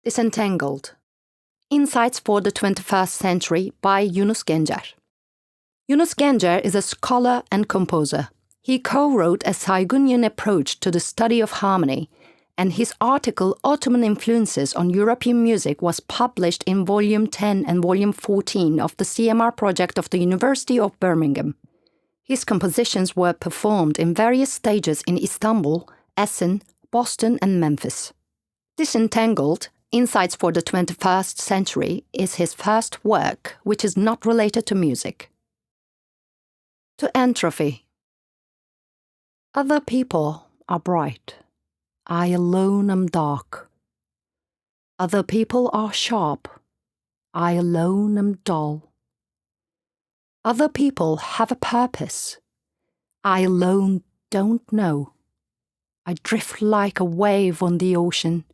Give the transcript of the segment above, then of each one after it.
Disentangled. Insights for the 21st Century by Yunus Gencer. Yunus Gencer is a scholar and composer. He co-wrote a Saigunian approach to the study of harmony, and his article Ottoman Influences on European Music was published in Volume 10 and Volume 14 of the CMR project of the University of Birmingham. His compositions were performed in various stages in Istanbul, Essen, Boston, and Memphis. Disentangled, Insights for the 21st Century is his first work, which is not related to music. To entropy. Other people are bright. I alone am dark. Other people are sharp. I alone am dull. Other people have a purpose. I alone don't know. I drift like a wave on the ocean.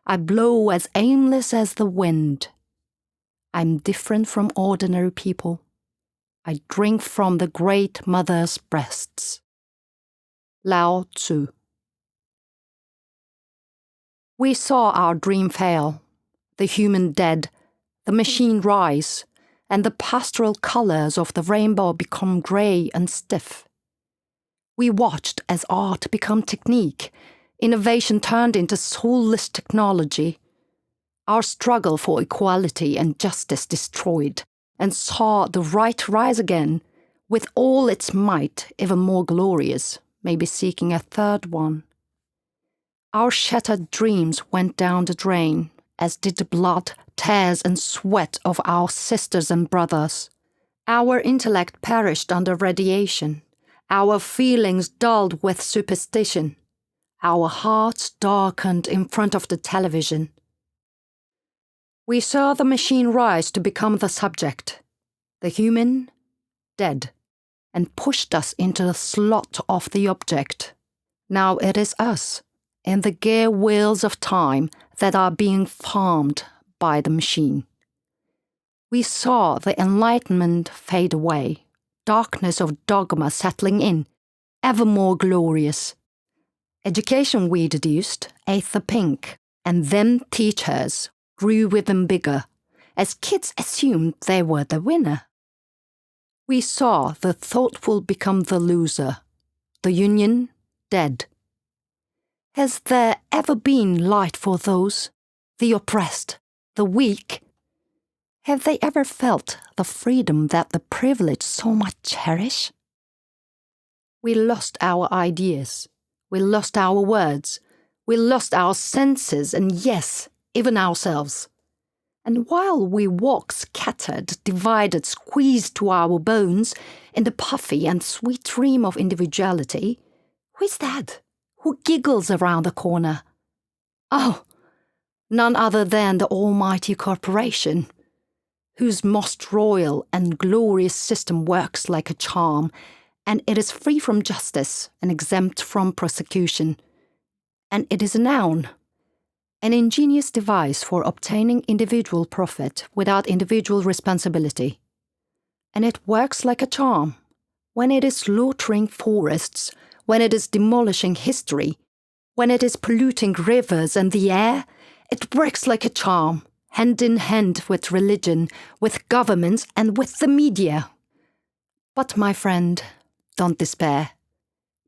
I blow as aimless as the wind. I'm different from ordinary people. I drink from the great mother's breasts. Lao Tzu. We saw our dream fail, the human dead, the machine rise, and the pastoral colors of the rainbow become grey and stiff. We watched as art become technique, innovation turned into soulless technology, our struggle for equality and justice destroyed, and saw the right rise again, with all its might even more glorious, maybe seeking a third one. Our shattered dreams went down the drain, as did the blood, tears, and sweat of our sisters and brothers. Our intellect perished under radiation, our feelings dulled with superstition, our hearts darkened in front of the television. We saw the machine rise to become the subject, the human dead, and pushed us into the slot of the object. Now it is us, in the gear wheels of time, that are being farmed by the machine. We saw the enlightenment fade away, darkness of dogma settling in, ever more glorious. Education, we deduced, ate the pink, and them teachers grew with them bigger, as kids assumed they were the winner. We saw the thoughtful become the loser, the union dead. Has there ever been light for those, the oppressed, the weak? Have they ever felt the freedom that the privileged so much cherish? We lost our ideas. We lost our words, we lost our senses, and yes, even ourselves. And while we walk scattered, divided, squeezed to our bones, in the puffy and sweet dream of individuality, who is that? Who giggles around the corner? Oh, none other than the almighty corporation, whose most royal and glorious system works like a charm, and it is free from justice and exempt from prosecution. And it is a noun, an ingenious device for obtaining individual profit without individual responsibility. And it works like a charm. When it is slaughtering forests, when it is demolishing history, when it is polluting rivers and the air, it works like a charm, hand in hand with religion, with governments, and with the media. But my friend, don't despair.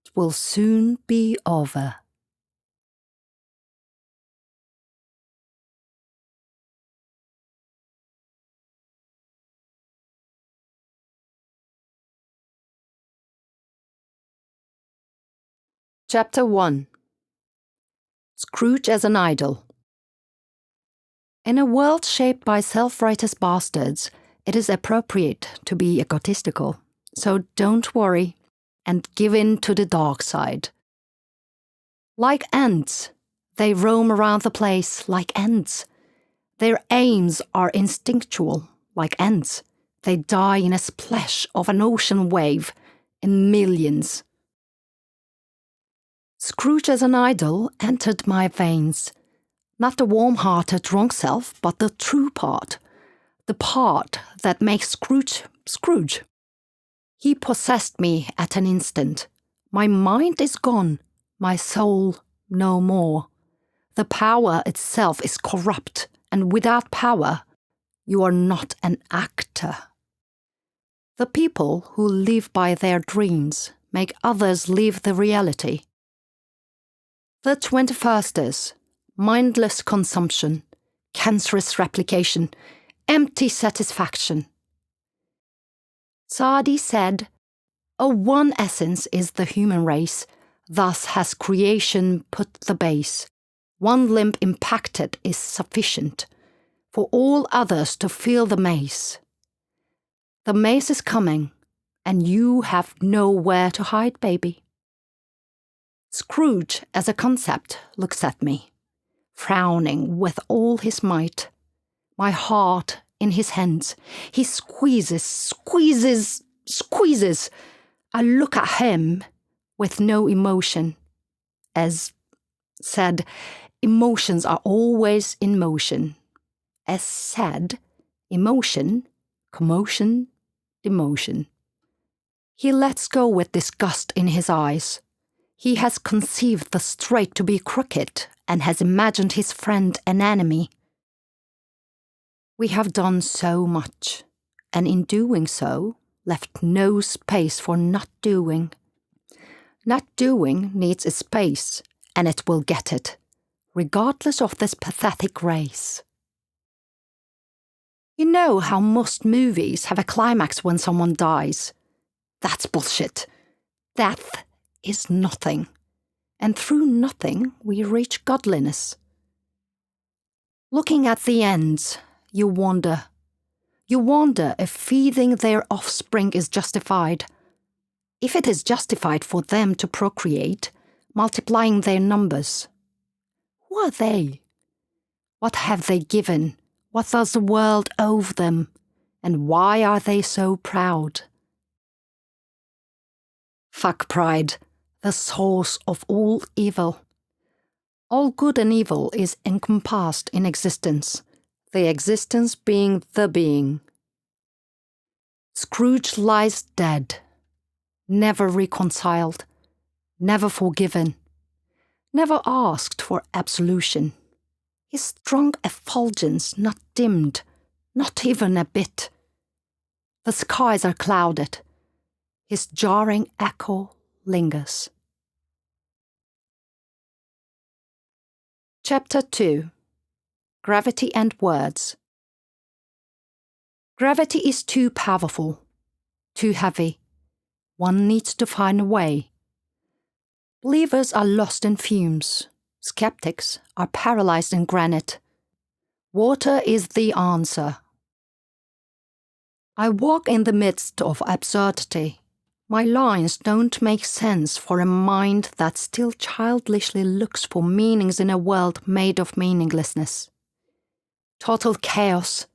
It will soon be over. Chapter 1. Scrooge as an Idol. In a world shaped by self-righteous bastards, it is appropriate to be egotistical. So don't worry and give in to the dark side. Like ants, they roam around the place like ants. Their aims are instinctual, like ants. They die in a splash of an ocean wave, in millions. Scrooge as an idol entered my veins. Not the warm-hearted drunk self, but the true part. The part that makes Scrooge Scrooge. He possessed me at an instant. My mind is gone, my soul no more. the power itself is corrupt, and without power, you are not an actor. The people who live by their dreams make others live the reality. The 21st mindless consumption, cancerous replication, empty satisfaction. Sadi said, "A one essence is the human race, thus has creation put the base. One limb impacted is sufficient for all others to feel the maze. The maze is coming, and you have nowhere to hide, baby." Scrooge, as a concept, looks at me, frowning with all his might. My heart in his hands. He squeezes, squeezes, squeezes. I look at him with no emotion. As said, emotions are always in motion. As said, emotion, commotion, demotion. He lets go with disgust in his eyes. He has conceived the straight to be crooked and has imagined his friend an enemy. We have done so much, and in doing so, left no space for not doing. Not doing needs a space, and it will get it, regardless of this pathetic race. You know how most movies have a climax when someone dies? That's bullshit. Death is nothing, and through nothing we reach godliness. Looking at the ends, you wonder. You wonder if feeding their offspring is justified. If it is justified for them to procreate, multiplying their numbers. Who are they? What have they given? What does the world owe them? And why are they so proud? Fuck pride, the source of all evil. All good and evil is encompassed in existence, the existence being the being. Scrooge lies dead, never reconciled, never forgiven, never asked for absolution. His strong effulgence not dimmed, not even a bit. The skies are clouded. His jarring echo lingers. Chapter 2. Gravity and Words. Gravity is too powerful, too heavy. One needs to find a way. Believers are lost in fumes. Skeptics are paralyzed in granite. Water is the answer. I walk in the midst of absurdity. My lines don't make sense for a mind that still childishly looks for meanings in a world made of meaninglessness. Total chaos.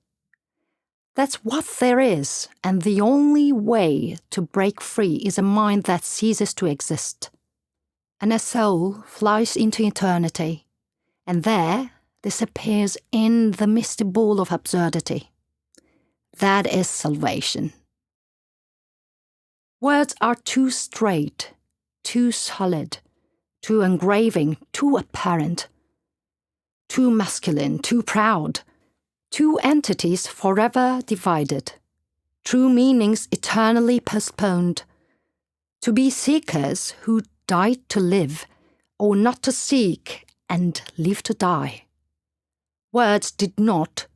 That's what there is, and the only way to break free is a mind that ceases to exist. And a soul flies into eternity, and there disappears in the misty ball of absurdity. That is salvation. Words are too straight, too solid, too engraving, too apparent, too masculine, too proud, two entities forever divided, true meanings eternally postponed, to be seekers who died to live, or not to seek and live to die. Words did not,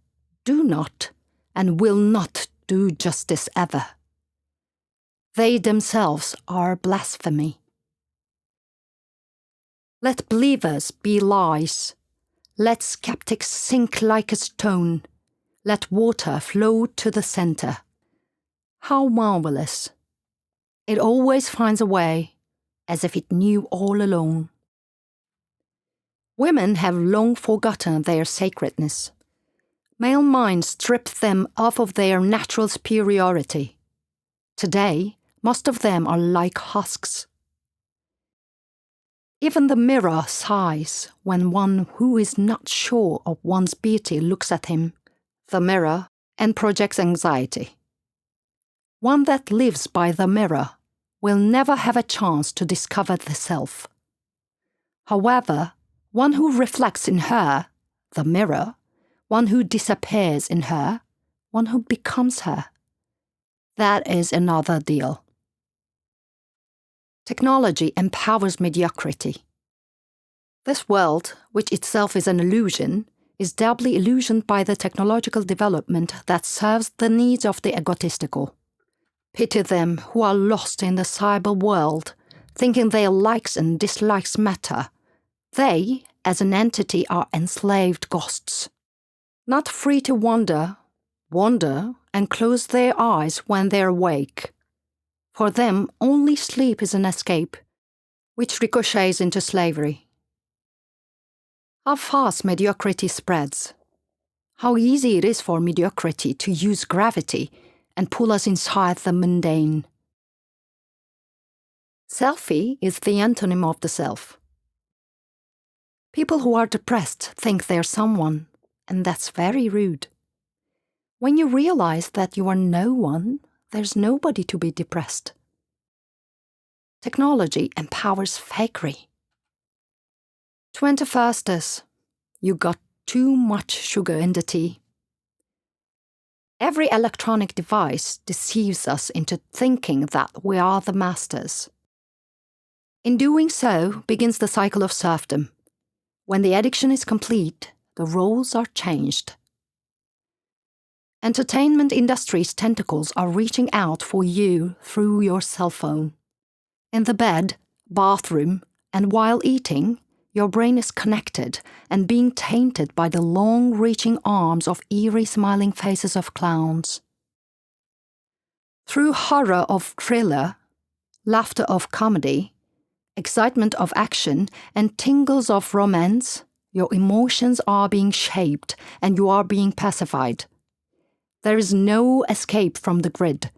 do not, and will not do justice ever. They themselves are blasphemy. Let believers be lies. Let skeptics sink like a stone. Let water flow to the center. How marvelous. It always finds a way, as if it knew all along. Women have long forgotten their sacredness. Male minds stripped them of their natural superiority. Today, most of them are like husks. Even the mirror sighs when one who is not sure of one's beauty looks at him, the mirror, and projects anxiety. One that lives by the mirror will never have a chance to discover the self. However, one who reflects in her, the mirror, one who disappears in her, one who becomes her. That is another deal. Technology empowers mediocrity. This world, which itself is an illusion, is doubly illusioned by the technological development that serves the needs of the egotistical. Pity them who are lost in the cyber world, thinking their likes and dislikes matter. They, as an entity, are enslaved ghosts. Not free to wander and close their eyes when they're awake. For them, only sleep is an escape, which ricochets into slavery. How fast mediocrity spreads. How easy it is for mediocrity to use gravity and pull us inside the mundane. Selfie is the antonym of the self. People who are depressed think they're someone, and that's very rude. When you realize that you are no one, there's nobody to be depressed. Technology empowers fakery. 21sters, you got too much sugar in the tea. Every electronic device deceives us into thinking that we are the masters. In doing so begins the cycle of serfdom. When the addiction is complete, the roles are changed. Entertainment industry's tentacles are reaching out for you through your cell phone. In the bed, bathroom, and while eating, your brain is connected and being tainted by the long-reaching arms of eerie smiling faces of clowns. Through horror of thriller, laughter of comedy, excitement of action, and tingles of romance, your emotions are being shaped and you are being pacified. There is no escape from the grid.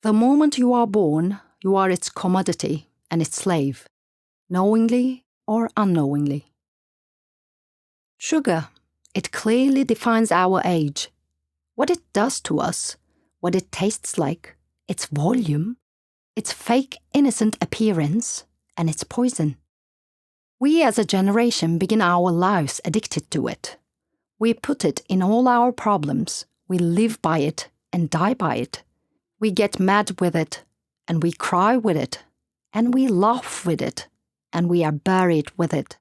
The moment you are born, you are its commodity and its slave, knowingly or unknowingly. Sugar, it clearly defines our age. What it does to us, what it tastes like, its volume, its fake innocent appearance, and its poison. We as a generation begin our lives addicted to it. We put it in all our problems, we live by it and die by it. We get mad with it, and we cry with it, and we laugh with it, and we are buried with it.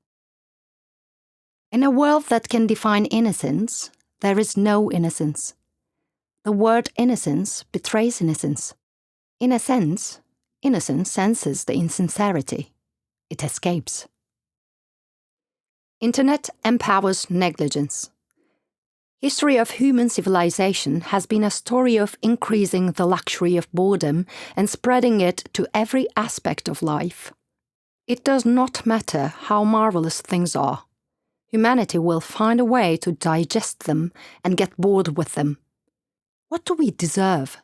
In a world that can define innocence, there is no innocence. The word innocence betrays innocence. In a sense, innocence senses the insincerity. It escapes. Internet empowers negligence. History of human civilization has been a story of increasing the luxury of boredom and spreading it to every aspect of life. It does not matter how marvelous things are. Humanity will find a way to digest them and get bored with them. What do we deserve?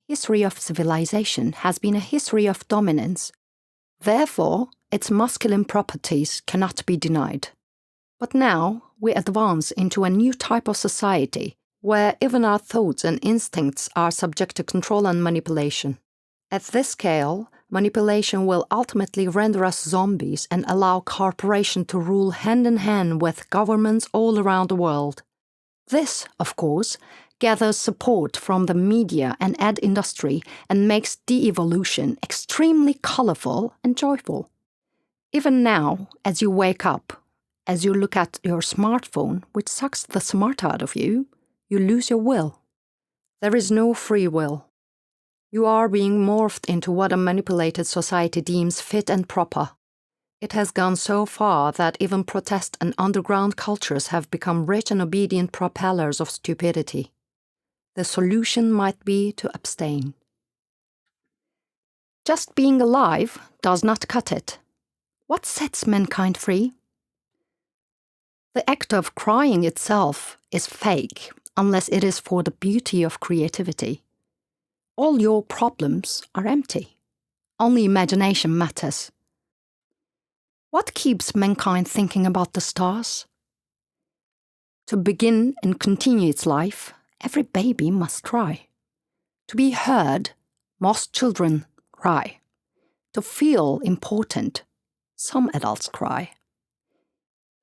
History of civilization has been a history of dominance. Therefore, its masculine properties cannot be denied. But now, we advance into a new type of society, where even our thoughts and instincts are subject to control and manipulation. At this scale, manipulation will ultimately render us zombies and allow corporations to rule hand in hand with governments all around the world. This, of course, gathers support from the media and ad industry and makes de-evolution extremely colorful and joyful. Even now, as you wake up, as you look at your smartphone, which sucks the smart out of you, you lose your will. There is no free will. You are being morphed into what a manipulated society deems fit and proper. It has gone so far that even protest and underground cultures have become rich and obedient propellers of stupidity. The solution might be to abstain. Just being alive does not cut it. What sets mankind free? The act of crying itself is fake unless it is for the beauty of creativity. All your problems are empty. Only imagination matters. What keeps mankind thinking about the stars? To begin and continue its life, every baby must cry. To be heard, most children cry. To feel important, Some adults cry.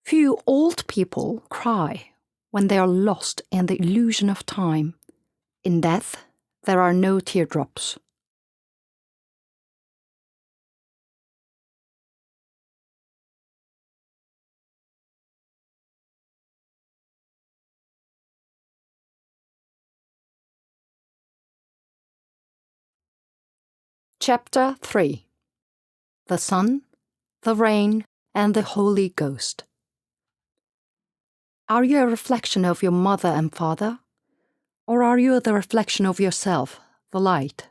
Few old people cry when they are lost in the illusion of time. In death, there are no teardrops. Chapter 3. The Sun, the Rain, and the Holy Ghost. Are you a reflection of your mother and father? Or are you the reflection of yourself, the light?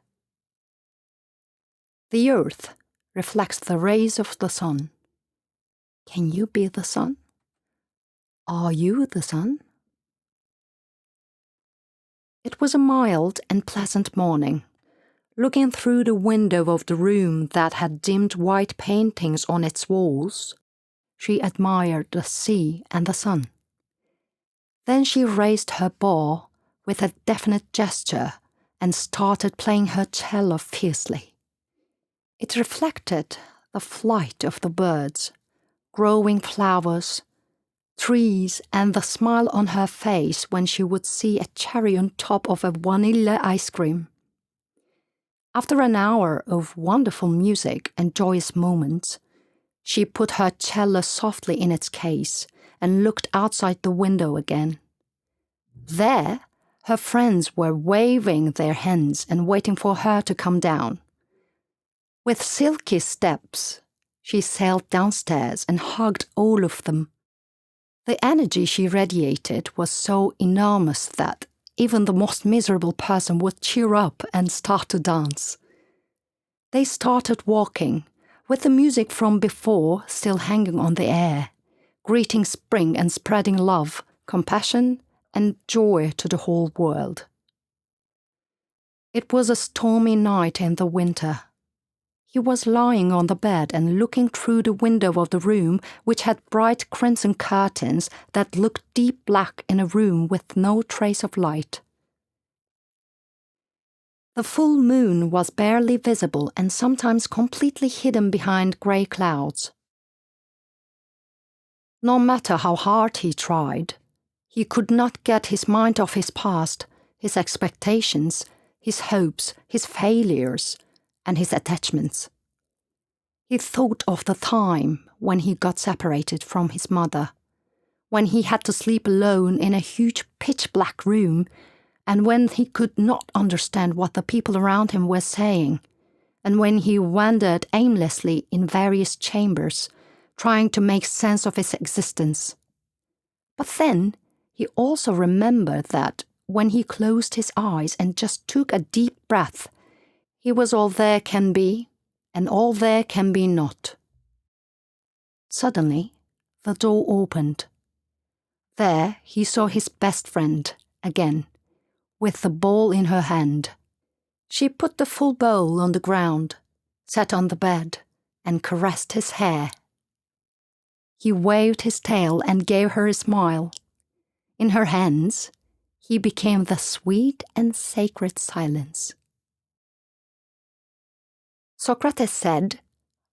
The earth reflects the rays of the sun. Can you be the sun? Are you the sun? It was a mild and pleasant morning. Looking through the window of the room that had dimmed white paintings on its walls, she admired the sea and the sun. Then she raised her bow with a definite gesture and started playing her cello fiercely. It reflected the flight of the birds, growing flowers, trees, and the smile on her face when she would see a cherry on top of a vanilla ice cream. After an hour of wonderful music and joyous moments, she put her cello softly in its case and looked outside the window again. There, her friends were waving their hands and waiting for her to come down. With silky steps, she sailed downstairs and hugged all of them. The energy she radiated was so enormous that even the most miserable person would cheer up and start to dance. They started walking, with the music from before still hanging on the air, greeting spring and spreading love, compassion, and joy to the whole world. It was a stormy night in the winter. He was lying on the bed and looking through the window of the room, which had bright crimson curtains that looked deep black in a room with no trace of light. The full moon was barely visible and sometimes completely hidden behind grey clouds. No matter how hard he tried, he could not get his mind off his past, his expectations, his hopes, his failures, and his attachments. He thought of the time when he got separated from his mother, when he had to sleep alone in a huge pitch-black room, and when he could not understand what the people around him were saying, and when he wandered aimlessly in various chambers, trying to make sense of his existence. But then he also remembered that when he closed his eyes and just took a deep breath, he was all there can be, and all there can be not. Suddenly, the door opened. There he saw his best friend, again, with the bowl in her hand. She put the full bowl on the ground, sat on the bed, and caressed his hair. He waved his tail and gave her a smile. In her hands, he became the sweet and sacred silence. Socrates said,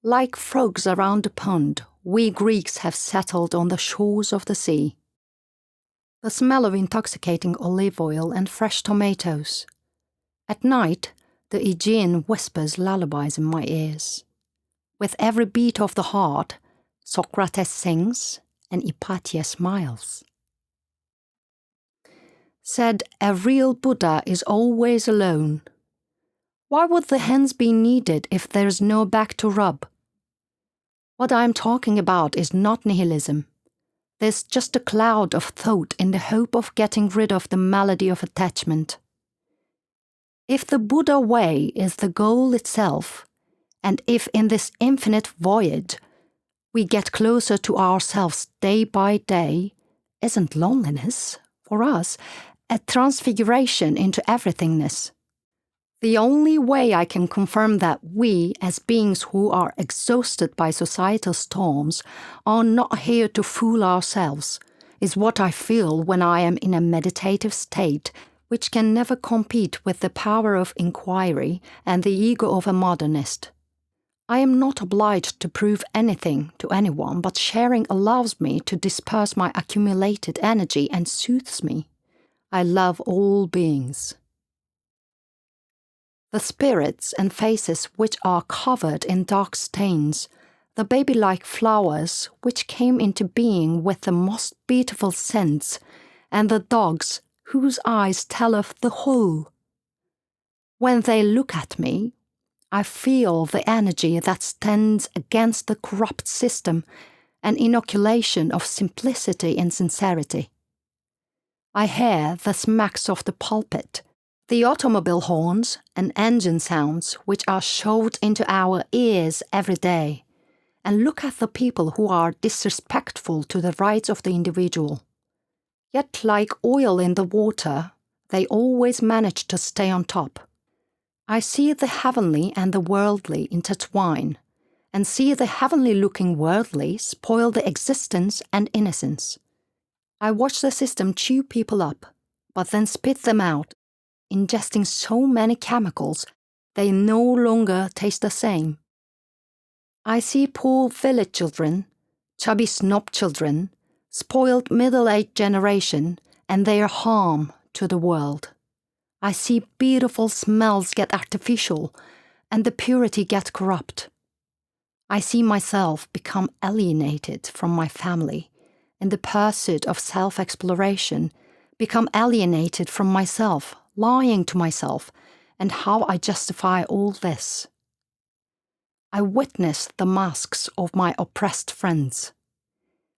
"Like frogs around a pond, we Greeks have settled on the shores of the sea." The smell of intoxicating olive oil and fresh tomatoes. At night, the Aegean whispers lullabies in my ears. With every beat of the heart, Socrates sings and Hypatia smiles. Said a real Buddha is always alone. Why would the hands be needed if there's no back to rub? What I'm talking about is not nihilism. There's just a cloud of thought in the hope of getting rid of the malady of attachment. If the Buddha way is the goal itself, and if in this infinite voyage we get closer to ourselves day by day, isn't loneliness, for us, a transfiguration into everythingness? The only way I can confirm that we, as beings who are exhausted by societal storms, are not here to fool ourselves, is what I feel when I am in a meditative state which can never compete with the power of inquiry and the ego of a modernist. I am not obliged to prove anything to anyone, but sharing allows me to disperse my accumulated energy and soothes me. I love all beings. The spirits and faces which are covered in dark stains, the baby-like flowers which came into being with the most beautiful scents, and the dogs whose eyes tell of the whole. When they look at me, I feel the energy that stands against the corrupt system, an inoculation of simplicity and sincerity. I hear the smacks of the pulpit, the automobile horns and engine sounds which are shoved into our ears every day, and look at the people who are disrespectful to the rights of the individual. Yet like oil in the water, they always manage to stay on top. I see the heavenly and the worldly intertwine, and see the heavenly-looking worldly spoil the existence and innocence. I watch the system chew people up, but then spit them out, ingesting so many chemicals they no longer taste the same. I see poor village children, chubby snob children, spoiled middle-aged generation, and their harm to the world. I see beautiful smells get artificial, and the purity get corrupt. I see myself become alienated from my family, in the pursuit of self-exploration, become alienated from myself, lying to myself, and how I justify all this. I witness the masks of my oppressed friends.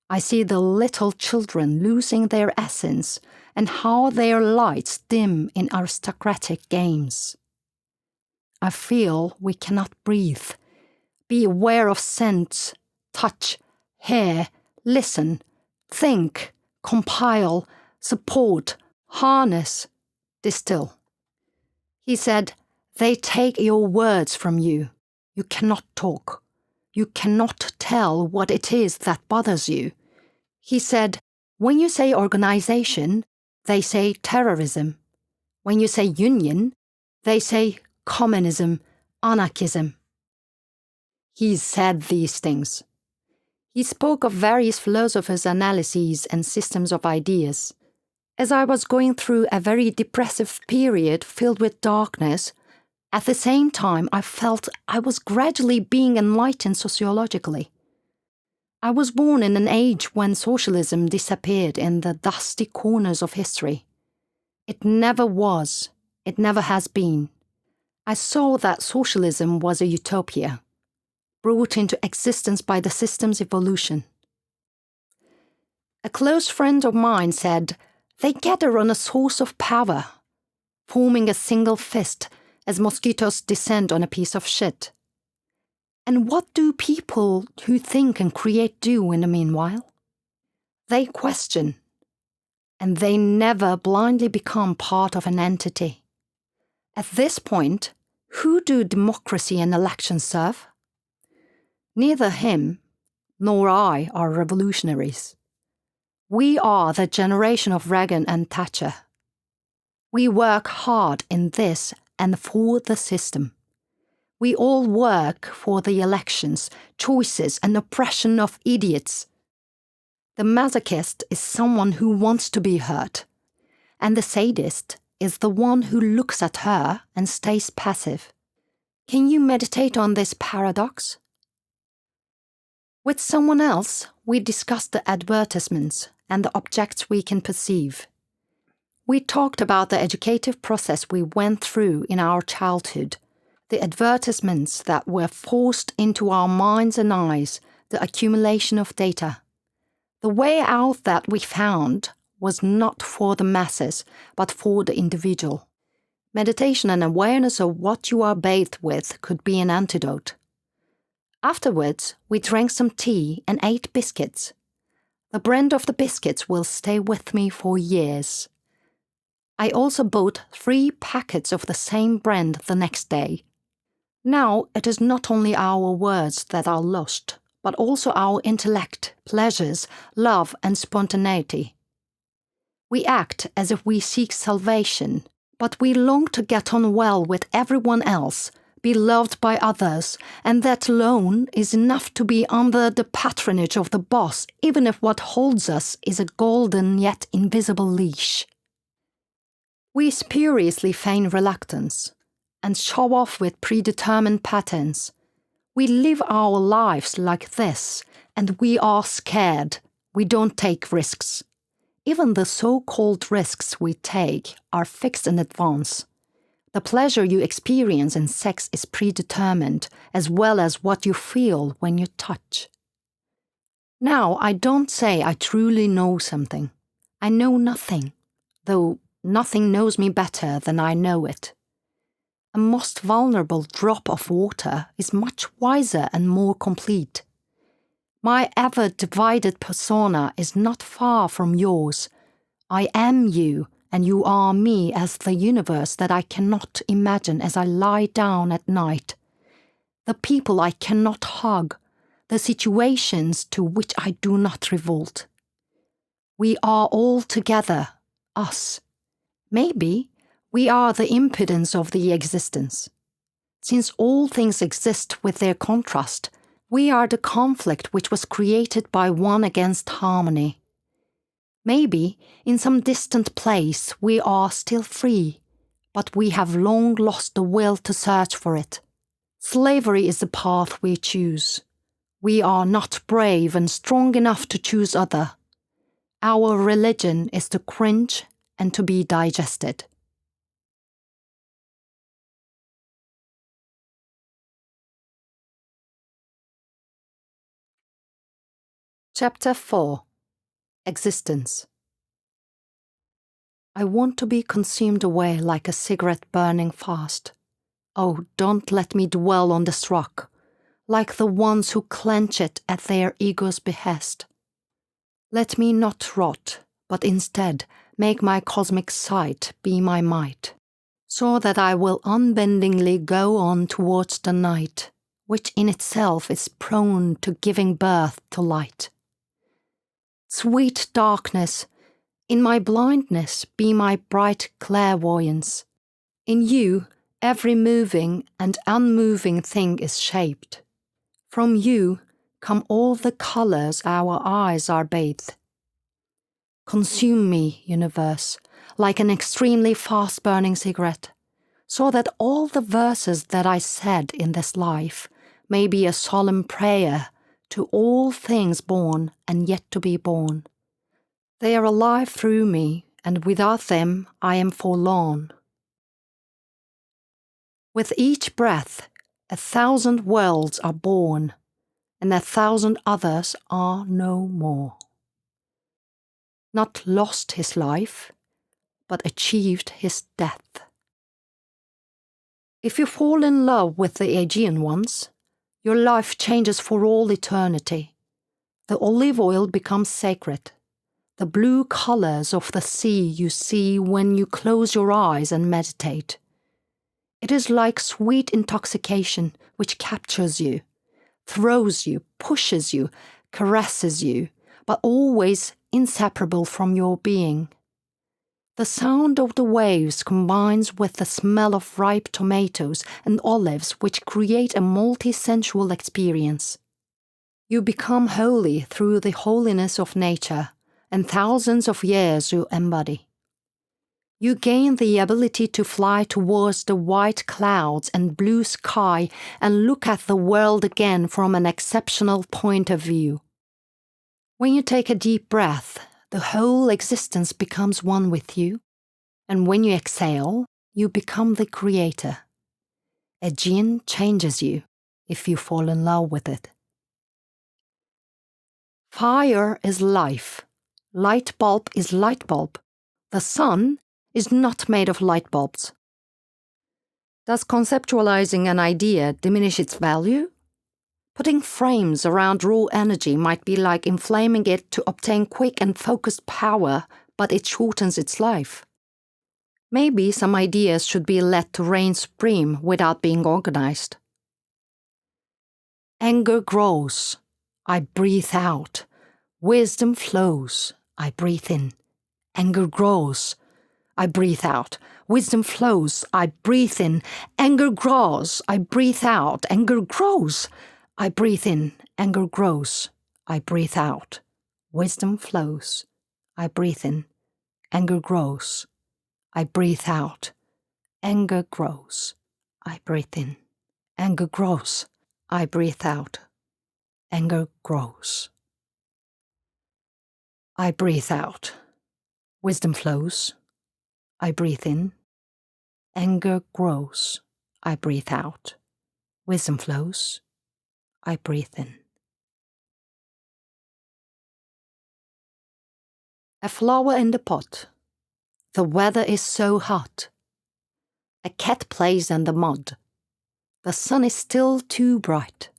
I see the little children losing their essence and how their lights dim in aristocratic games. I feel we cannot breathe, be aware of scents, touch, hear, listen, think, compile, support, harness, distill. He said, "They take your words from you. You cannot talk. You cannot tell what it is that bothers you." He said, "When you say organization, they say terrorism. When you say union, they say communism, anarchism." He said these things. He spoke of various philosophers' analyses and systems of ideas. As I was going through a very depressive period filled with darkness, at the same time I felt I was gradually being enlightened sociologically. I was born in an age when socialism disappeared in the dusty corners of history. It never was. It never has been. I saw that socialism was a utopia, brought into existence by the system's evolution. A close friend of mine said, "They gather on a source of power, forming a single fist as mosquitoes descend on a piece of shit." And what do people who think and create do in the meanwhile? They question, and they never blindly become part of an entity. At this point, who do democracy and elections serve? Neither him nor I are revolutionaries. We are the generation of Reagan and Thatcher. We work hard in this and for the system. We all work for the elections, choices, and oppression of idiots. The masochist is someone who wants to be hurt, and the sadist is the one who looks at her and stays passive. Can you meditate on this paradox? With someone else, we discussed the advertisements and the objects we can perceive. We talked about the educative process we went through in our childhood, the advertisements that were forced into our minds and eyes, the accumulation of data. The way out that we found was not for the masses, but for the individual. Meditation and awareness of what you are bathed with could be an antidote. Afterwards, we drank some tea and ate biscuits. The brand of the biscuits will stay with me for years. I also bought 3 packets of the same brand the next day. Now it is not only our words that are lost, but also our intellect, pleasures, love, and spontaneity. We act as if we seek salvation, but we long to get on well with everyone else, be loved by others, and that alone is enough to be under the patronage of the boss, even if what holds us is a golden yet invisible leash. We spuriously feign reluctance and show off with predetermined patterns. We live our lives like this, and we are scared. We don't take risks. Even the so-called risks we take are fixed in advance. The pleasure you experience in sex is predetermined, as well as what you feel when you touch. Now, I don't say I truly know something. I know nothing, though nothing knows me better than I know it. A most vulnerable drop of water is much wiser and more complete. My ever-divided persona is not far from yours. I am you, and you are me as the universe that I cannot imagine as I lie down at night. The people I cannot hug, the situations to which I do not revolt. We are all together, us. Maybe we are the impedance of the existence. Since all things exist with their contrast, we are the conflict which was created by one against harmony. Maybe, in some distant place, we are still free, but we have long lost the will to search for it. Slavery is the path we choose. We are not brave and strong enough to choose other. Our religion is to cringe and to be digested. Chapter 4. Existence. I want to be consumed away like a cigarette burning fast. Oh, don't let me dwell on this rock, like the ones who clench it at their ego's behest. Let me not rot, but instead make my cosmic sight be my might, so that I will unbendingly go on towards the night, which in itself is prone to giving birth to light. Sweet darkness, in my blindness be my bright clairvoyance. In you, every moving and unmoving thing is shaped. From you come all the colors our eyes are bathed. Consume me, universe, like an extremely fast-burning cigarette, so that all the verses that I said in this life may be a solemn prayer to all things born and yet to be born. They are alive through me, and without them I am forlorn. With each breath, 1,000 worlds are born, and 1,000 others are no more. Not lost his life, but achieved his death. If you fall in love with the Aegean ones, your life changes for all eternity. The olive oil becomes sacred. The blue colors of the sea you see when you close your eyes and meditate. It is like sweet intoxication which captures you, throws you, pushes you, caresses you, but always inseparable from your being. The sound of the waves combines with the smell of ripe tomatoes and olives which create a multi-sensual experience. You become holy through the holiness of nature, and thousands of years you embody. You gain the ability to fly towards the white clouds and blue sky and look at the world again from an exceptional point of view. When you take a deep breath, the whole existence becomes one with you, and when you exhale, you become the creator. Aegean changes you if you fall in love with it. Fire is life. Light bulb is light bulb. The sun is not made of light bulbs. Does conceptualizing an idea diminish its value? Putting frames around raw energy might be like inflaming it to obtain quick and focused power, but it shortens its life. Maybe some ideas should be let to reign supreme without being organized. Anger grows. I breathe out. Wisdom flows. I breathe in. Anger grows. I breathe out. Wisdom flows, I breathe in. Anger grows, I breathe out. Anger grows, I breathe in. Anger grows, I breathe out. Wisdom flows, I breathe in. Anger grows, I breathe out. Anger grows, I breathe in. Anger grows, I breathe out. Anger grows. I breathe out. Wisdom flows, I breathe in. Anger grows, I breathe out. Wisdom flows, I breathe in. A flower in the pot. The weather is so hot. A cat plays in the mud. The sun is still too bright.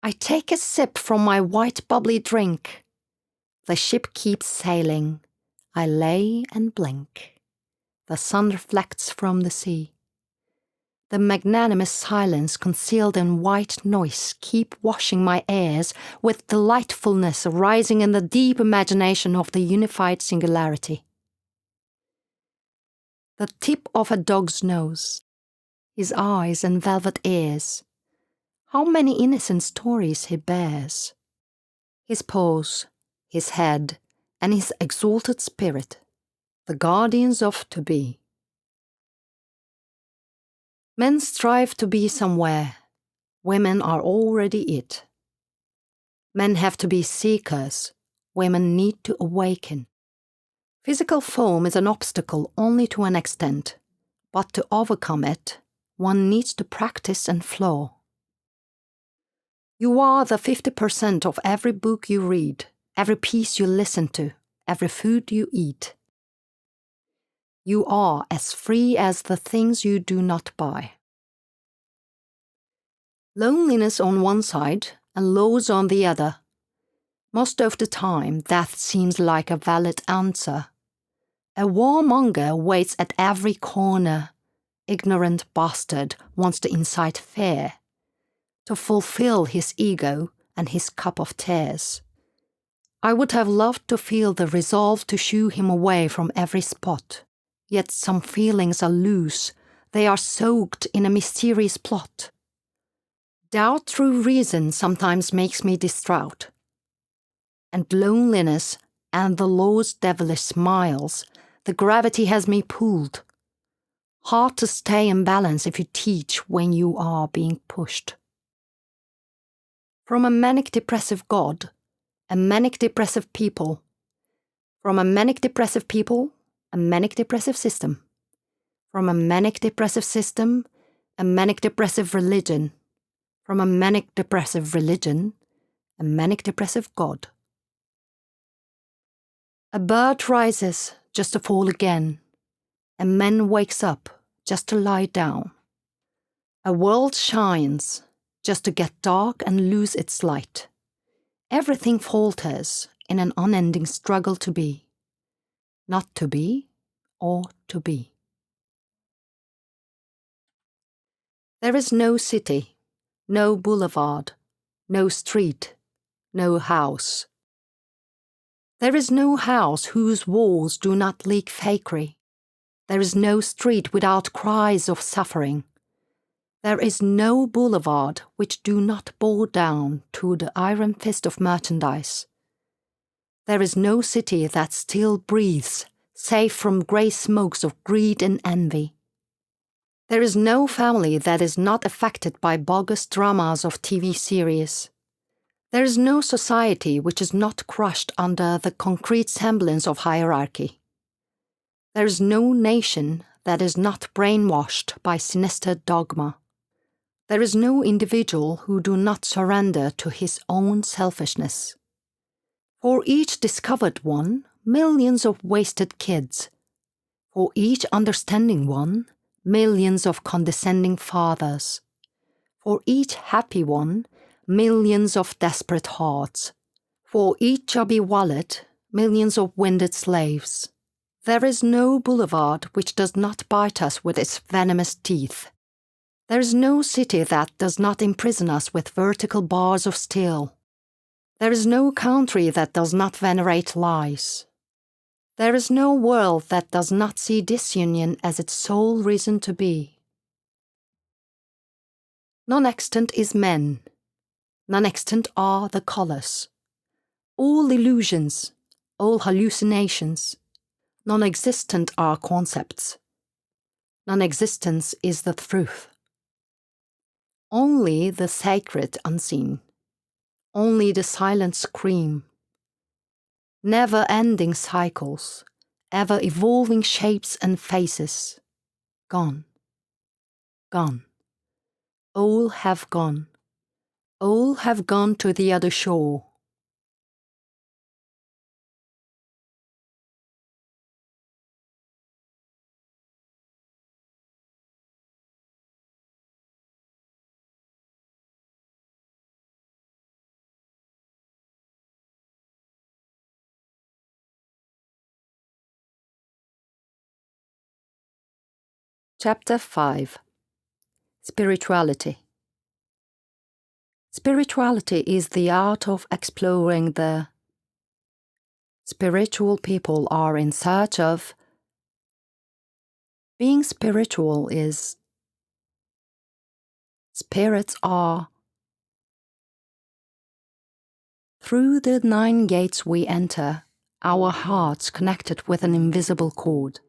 I take a sip from my white bubbly drink. The ship keeps sailing. I lay and blink. The sun reflects from the sea. The magnanimous silence concealed in white noise keep washing my ears with delightfulness arising in the deep imagination of the unified singularity. The tip of a dog's nose, his eyes and velvet ears, how many innocent stories he bears. His paws, his head, and his exalted spirit, the guardians of to be. Men strive to be somewhere, women are already it. Men have to be seekers, women need to awaken. Physical form is an obstacle only to an extent, but to overcome it, one needs to practice and flow. You are the 50% of every book you read, every piece you listen to, every food you eat. You are as free as the things you do not buy. Loneliness on one side and loss on the other. Most of the time, death seems like a valid answer. A warmonger waits at every corner. Ignorant bastard wants to incite fear, to fulfill his ego and his cup of tears. I would have loved to feel the resolve to shoo him away from every spot. Yet some feelings are loose, they are soaked in a mysterious plot. Doubt through reason sometimes makes me distraught. And loneliness and the law's devilish smiles, the gravity has me pulled. Hard to stay in balance if you teach when you are being pushed. From a manic-depressive God, a manic-depressive people. From a manic-depressive people, a manic-depressive system. From a manic-depressive system, a manic-depressive religion. From a manic-depressive religion, a manic-depressive God. A bird rises just to fall again. A man wakes up just to lie down. A world shines just to get dark and lose its light. Everything falters in an unending struggle to be. Not to be, or to be. There is no city, no boulevard, no street, no house. There is no house whose walls do not leak fakery. There is no street without cries of suffering. There is no boulevard which do not bow down to the iron fist of merchandise. There is no city that still breathes, safe from grey smokes of greed and envy. There is no family that is not affected by bogus dramas of TV series. There is no society which is not crushed under the concrete semblance of hierarchy. There is no nation that is not brainwashed by sinister dogma. There is no individual who do not surrender to his own selfishness. For each discovered one, millions of wasted kids. For each understanding one, millions of condescending fathers. For each happy one, millions of desperate hearts. For each chubby wallet, millions of winded slaves. There is no boulevard which does not bite us with its venomous teeth. There is no city that does not imprison us with vertical bars of steel. There is no country that does not venerate lies. There is no world that does not see disunion as its sole reason to be. Non-extant is men. Non-extant are the colors. All illusions, all hallucinations. Non-existent are concepts. Non-existence is the truth. Only the sacred unseen. Only the silent scream. Never-ending cycles, ever-evolving shapes and faces. Gone. Gone. All have gone. All have gone to the other shore. Chapter 5. Spirituality. Spirituality is the art of exploring the. Spiritual people are in search of. Being spiritual is. Spirits are. Through the 9 gates we enter, our hearts connected with an invisible cord.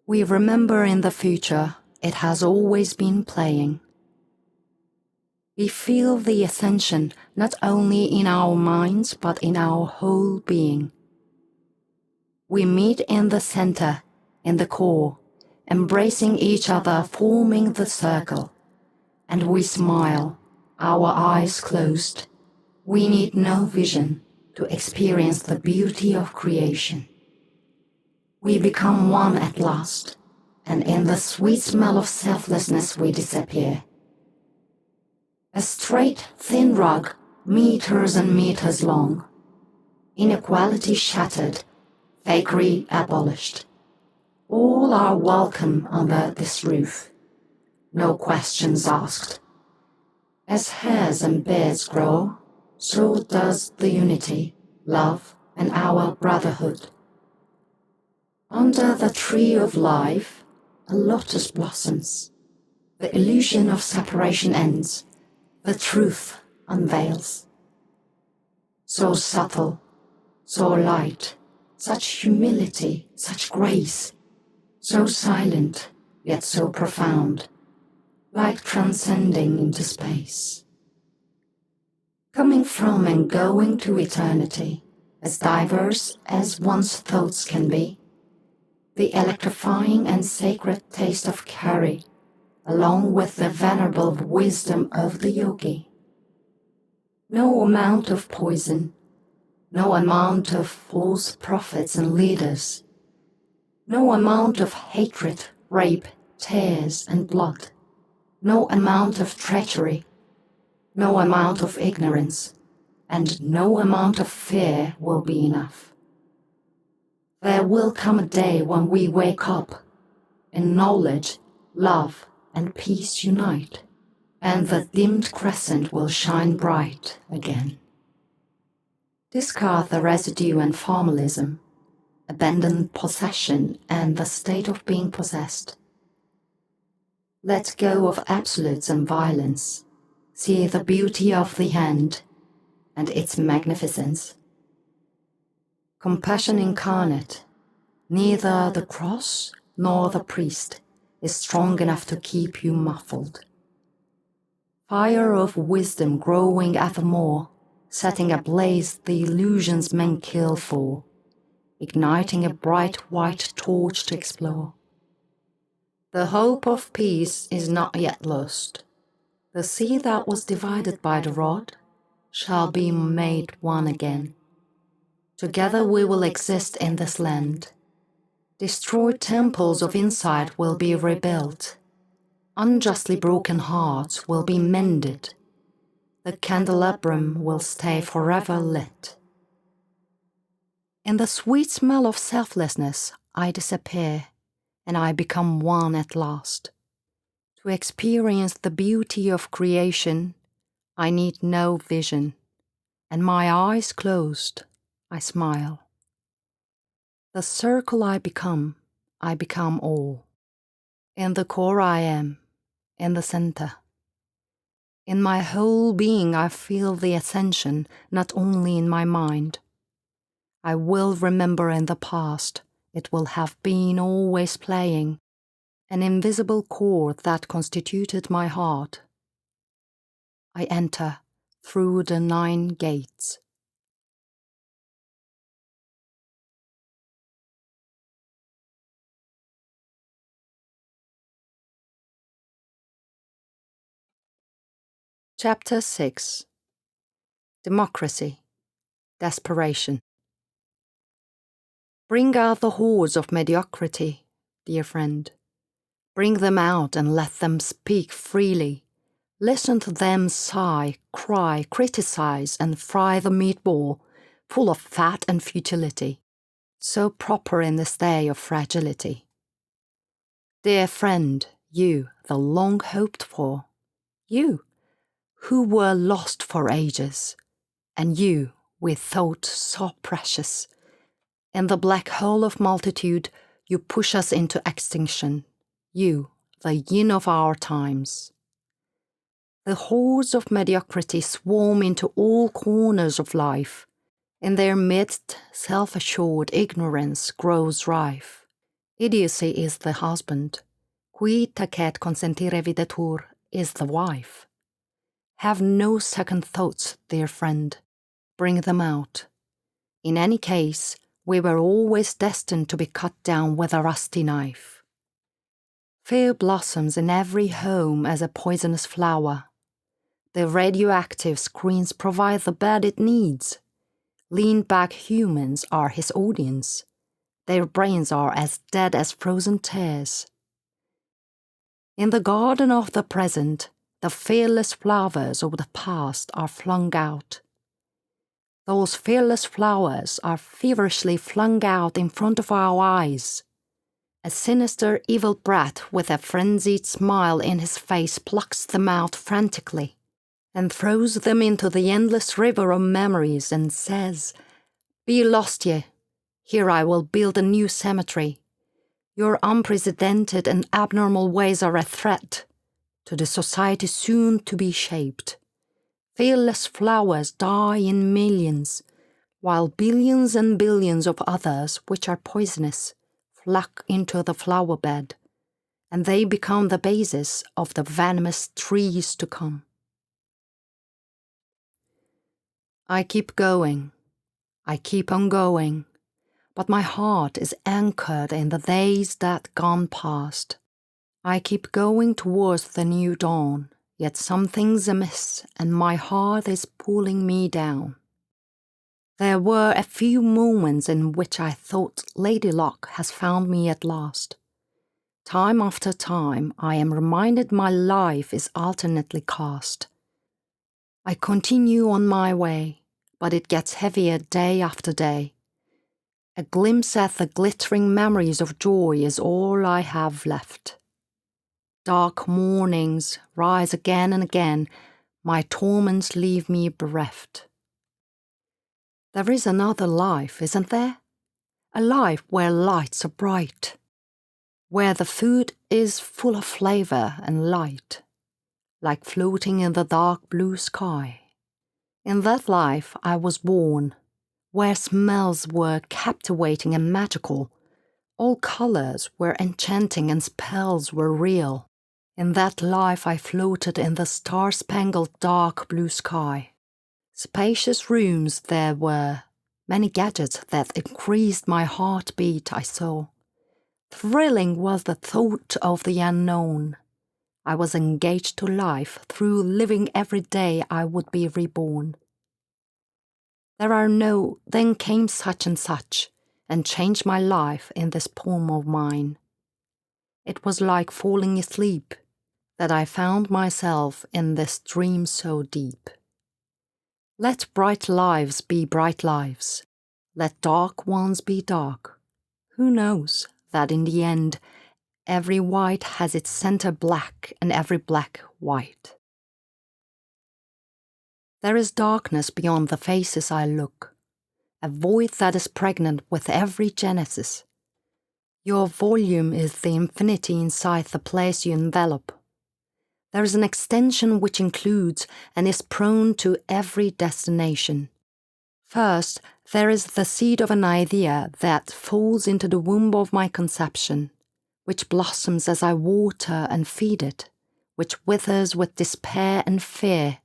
We remember in the future, it has always been playing. We feel the ascension not only in our minds but in our whole being. We meet in the center, in the core, embracing each other, forming the circle. And we smile, our eyes closed. We need no vision to experience the beauty of creation. We become one at last, and in the sweet smell of selflessness we disappear. A straight, thin rug, meters and meters long. Inequality shattered, fakery abolished. All are welcome under this roof. No questions asked. As hairs and beards grow, so does the unity, love, and our brotherhood. Under the tree of life, a lotus blossoms. The illusion of separation ends. The truth unveils. So subtle, so light, such humility, such grace, so silent, yet so profound, like transcending into space. Coming from and going to eternity, as diverse as one's thoughts can be, the electrifying and sacred taste of curry, along with the venerable wisdom of the yogi. No amount of poison, no amount of false prophets and leaders, no amount of hatred, rape, tears, and blood, no amount of treachery, no amount of ignorance, and no amount of fear will be enough. There will come a day when we wake up, and knowledge, love, and peace unite, and the dimmed crescent will shine bright again. Discard the residue and formalism, abandon possession and the state of being possessed. Let go of absolutes and violence. See the beauty of the hand and its magnificence. Compassion incarnate, neither the cross nor the priest is strong enough to keep you muffled. Fire of wisdom growing evermore, setting ablaze the illusions men kill for, igniting a bright white torch to explore. The hope of peace is not yet lost. The sea that was divided by the rod shall be made one again. Together we will exist in this land. Destroyed temples of insight will be rebuilt. Unjustly broken hearts will be mended. The candelabrum will stay forever lit. In the sweet smell of selflessness, I disappear, and I become one at last. To experience the beauty of creation, I need no vision, and my eyes closed, I smile. The circle I become all. In the core I am, in the center. In my whole being I feel the ascension, not only in my mind. I will remember in the past, it will have been always playing, an invisible chord that constituted my heart. I enter through the 9 gates. Chapter 6. Democracy. Desperation. Bring out the hordes of mediocrity, dear friend. Bring them out and let them speak freely. Listen to them sigh, cry, criticize, and fry the meatball, full of fat and futility, so proper in this day of fragility. Dear friend, you, the long hoped for, you, who were lost for ages, and you, we thought so precious. In the black hole of multitude, you push us into extinction, you, the yin of our times. The hordes of mediocrity swarm into all corners of life. In their midst, self-assured ignorance grows rife. Idiocy is the husband. Qui tacet consentire videtur is the wife. Have no second thoughts, dear friend. Bring them out. In any case, we were always destined to be cut down with a rusty knife. Fear blossoms in every home as a poisonous flower. The radioactive screens provide the bed it needs. Lean-back humans are his audience. Their brains are as dead as frozen tears. In the garden of the present, the fearless flowers of the past are flung out. Those fearless flowers are feverishly flung out in front of our eyes. A sinister evil brat with a frenzied smile in his face plucks them out frantically and throws them into the endless river of memories and says, "Be lost ye. Here I will build a new cemetery. Your unprecedented and abnormal ways are a threat to the society soon to be shaped. Fearless flowers die in millions, while billions and billions of others, which are poisonous, flock into the flower bed, and they become the basis of the venomous trees to come." I keep going. I keep on going, but my heart is anchored in the days that gone past. I keep going towards the new dawn, yet something's amiss and my heart is pulling me down. There were a few moments in which I thought Lady Luck has found me at last. Time after time I am reminded my life is alternately cast. I continue on my way, but it gets heavier day after day. A glimpse at the glittering memories of joy is all I have left. Dark mornings rise again and again, my torments leave me bereft. There is another life, isn't there? A life where lights are bright, where the food is full of flavor and light, like floating in the dark blue sky. In that life I was born, where smells were captivating and magical, all colors were enchanting and spells were real. In that life I floated in the star-spangled dark blue sky. Spacious rooms there were, many gadgets that increased my heartbeat I saw. Thrilling was the thought of the unknown. I was engaged to life, through living every day I would be reborn. Then came such and changed my life in this poem of mine. It was like falling asleep, that I found myself in this dream so deep. Let bright lives be bright lives. Let dark ones be dark. Who knows that in the end, every white has its center black and every black white. There is darkness beyond the faces I look, a void that is pregnant with every genesis. Your volume is the infinity inside the place you envelop. There is an extension which includes and is prone to every destination. First, there is the seed of an idea that falls into the womb of my conception, which blossoms as I water and feed it, which withers with despair and fear,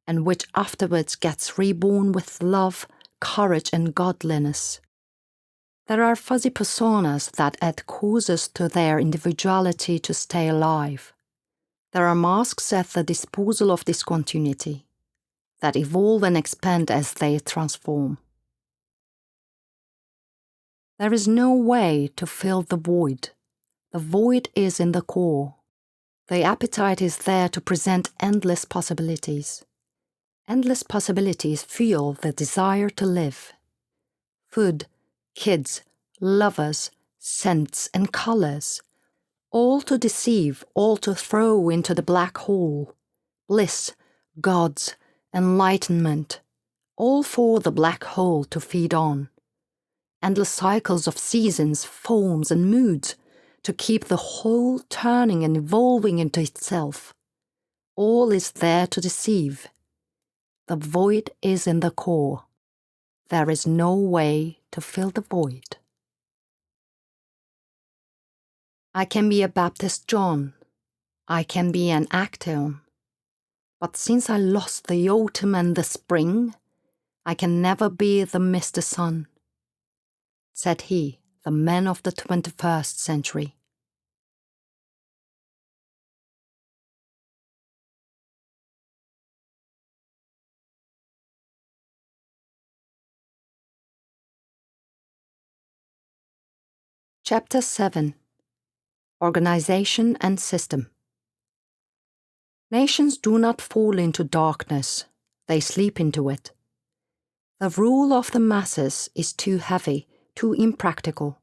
and which afterwards gets reborn with love, courage, and godliness. There are fuzzy personas that add causes to their individuality to stay alive. There are masks at the disposal of discontinuity, that evolve and expand as they transform. There is no way to fill the void. The void is in the core. The appetite is there to present endless possibilities. Endless possibilities fuel the desire to live. Food, kids, lovers, scents, and colors, all to deceive, all to throw into the black hole. Bliss, gods, enlightenment, all for the black hole to feed on. Endless cycles of seasons, forms, and moods to keep the whole turning and evolving into itself. All is there to deceive. The void is in the core. There is no way to fill the void. I can be a Baptist John. I can be an Acteon. But since I lost the autumn and the spring, I can never be the Mr. Sun, said he, the man of the 21st century. Chapter 7. Organization and System. Nations do not fall into darkness, they sleep into it. The rule of the masses is too heavy, too impractical.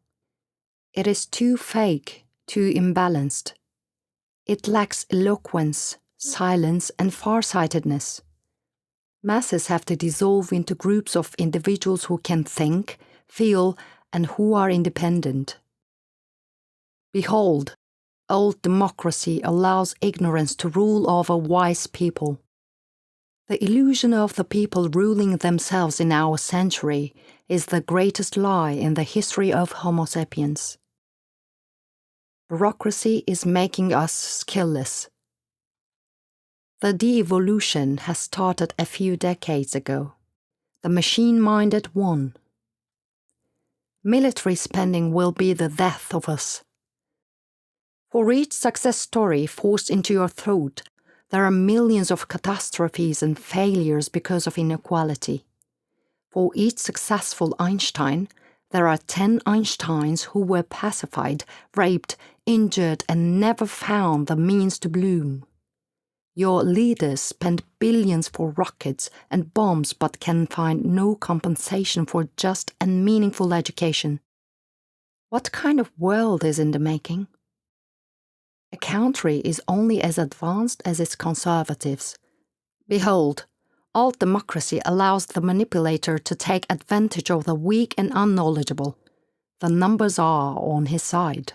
It is too fake, too imbalanced. It lacks eloquence, silence, and farsightedness. Masses have to dissolve into groups of individuals who can think, feel, and who are independent. Behold, old democracy allows ignorance to rule over wise people. The illusion of the people ruling themselves in our century is the greatest lie in the history of Homo sapiens. Bureaucracy is making us skillless. The de-evolution has started a few decades ago. The machine-minded won. Military spending will be the death of us. For each success story forced into your throat, there are millions of catastrophes and failures because of inequality. For each successful Einstein, there are 10 Einsteins who were pacified, raped, injured, and never found the means to bloom. Your leaders spend billions for rockets and bombs but can find no compensation for just and meaningful education. What kind of world is in the making? A country is only as advanced as its conservatives. Behold, all democracy allows the manipulator to take advantage of the weak and unknowledgeable. The numbers are on his side.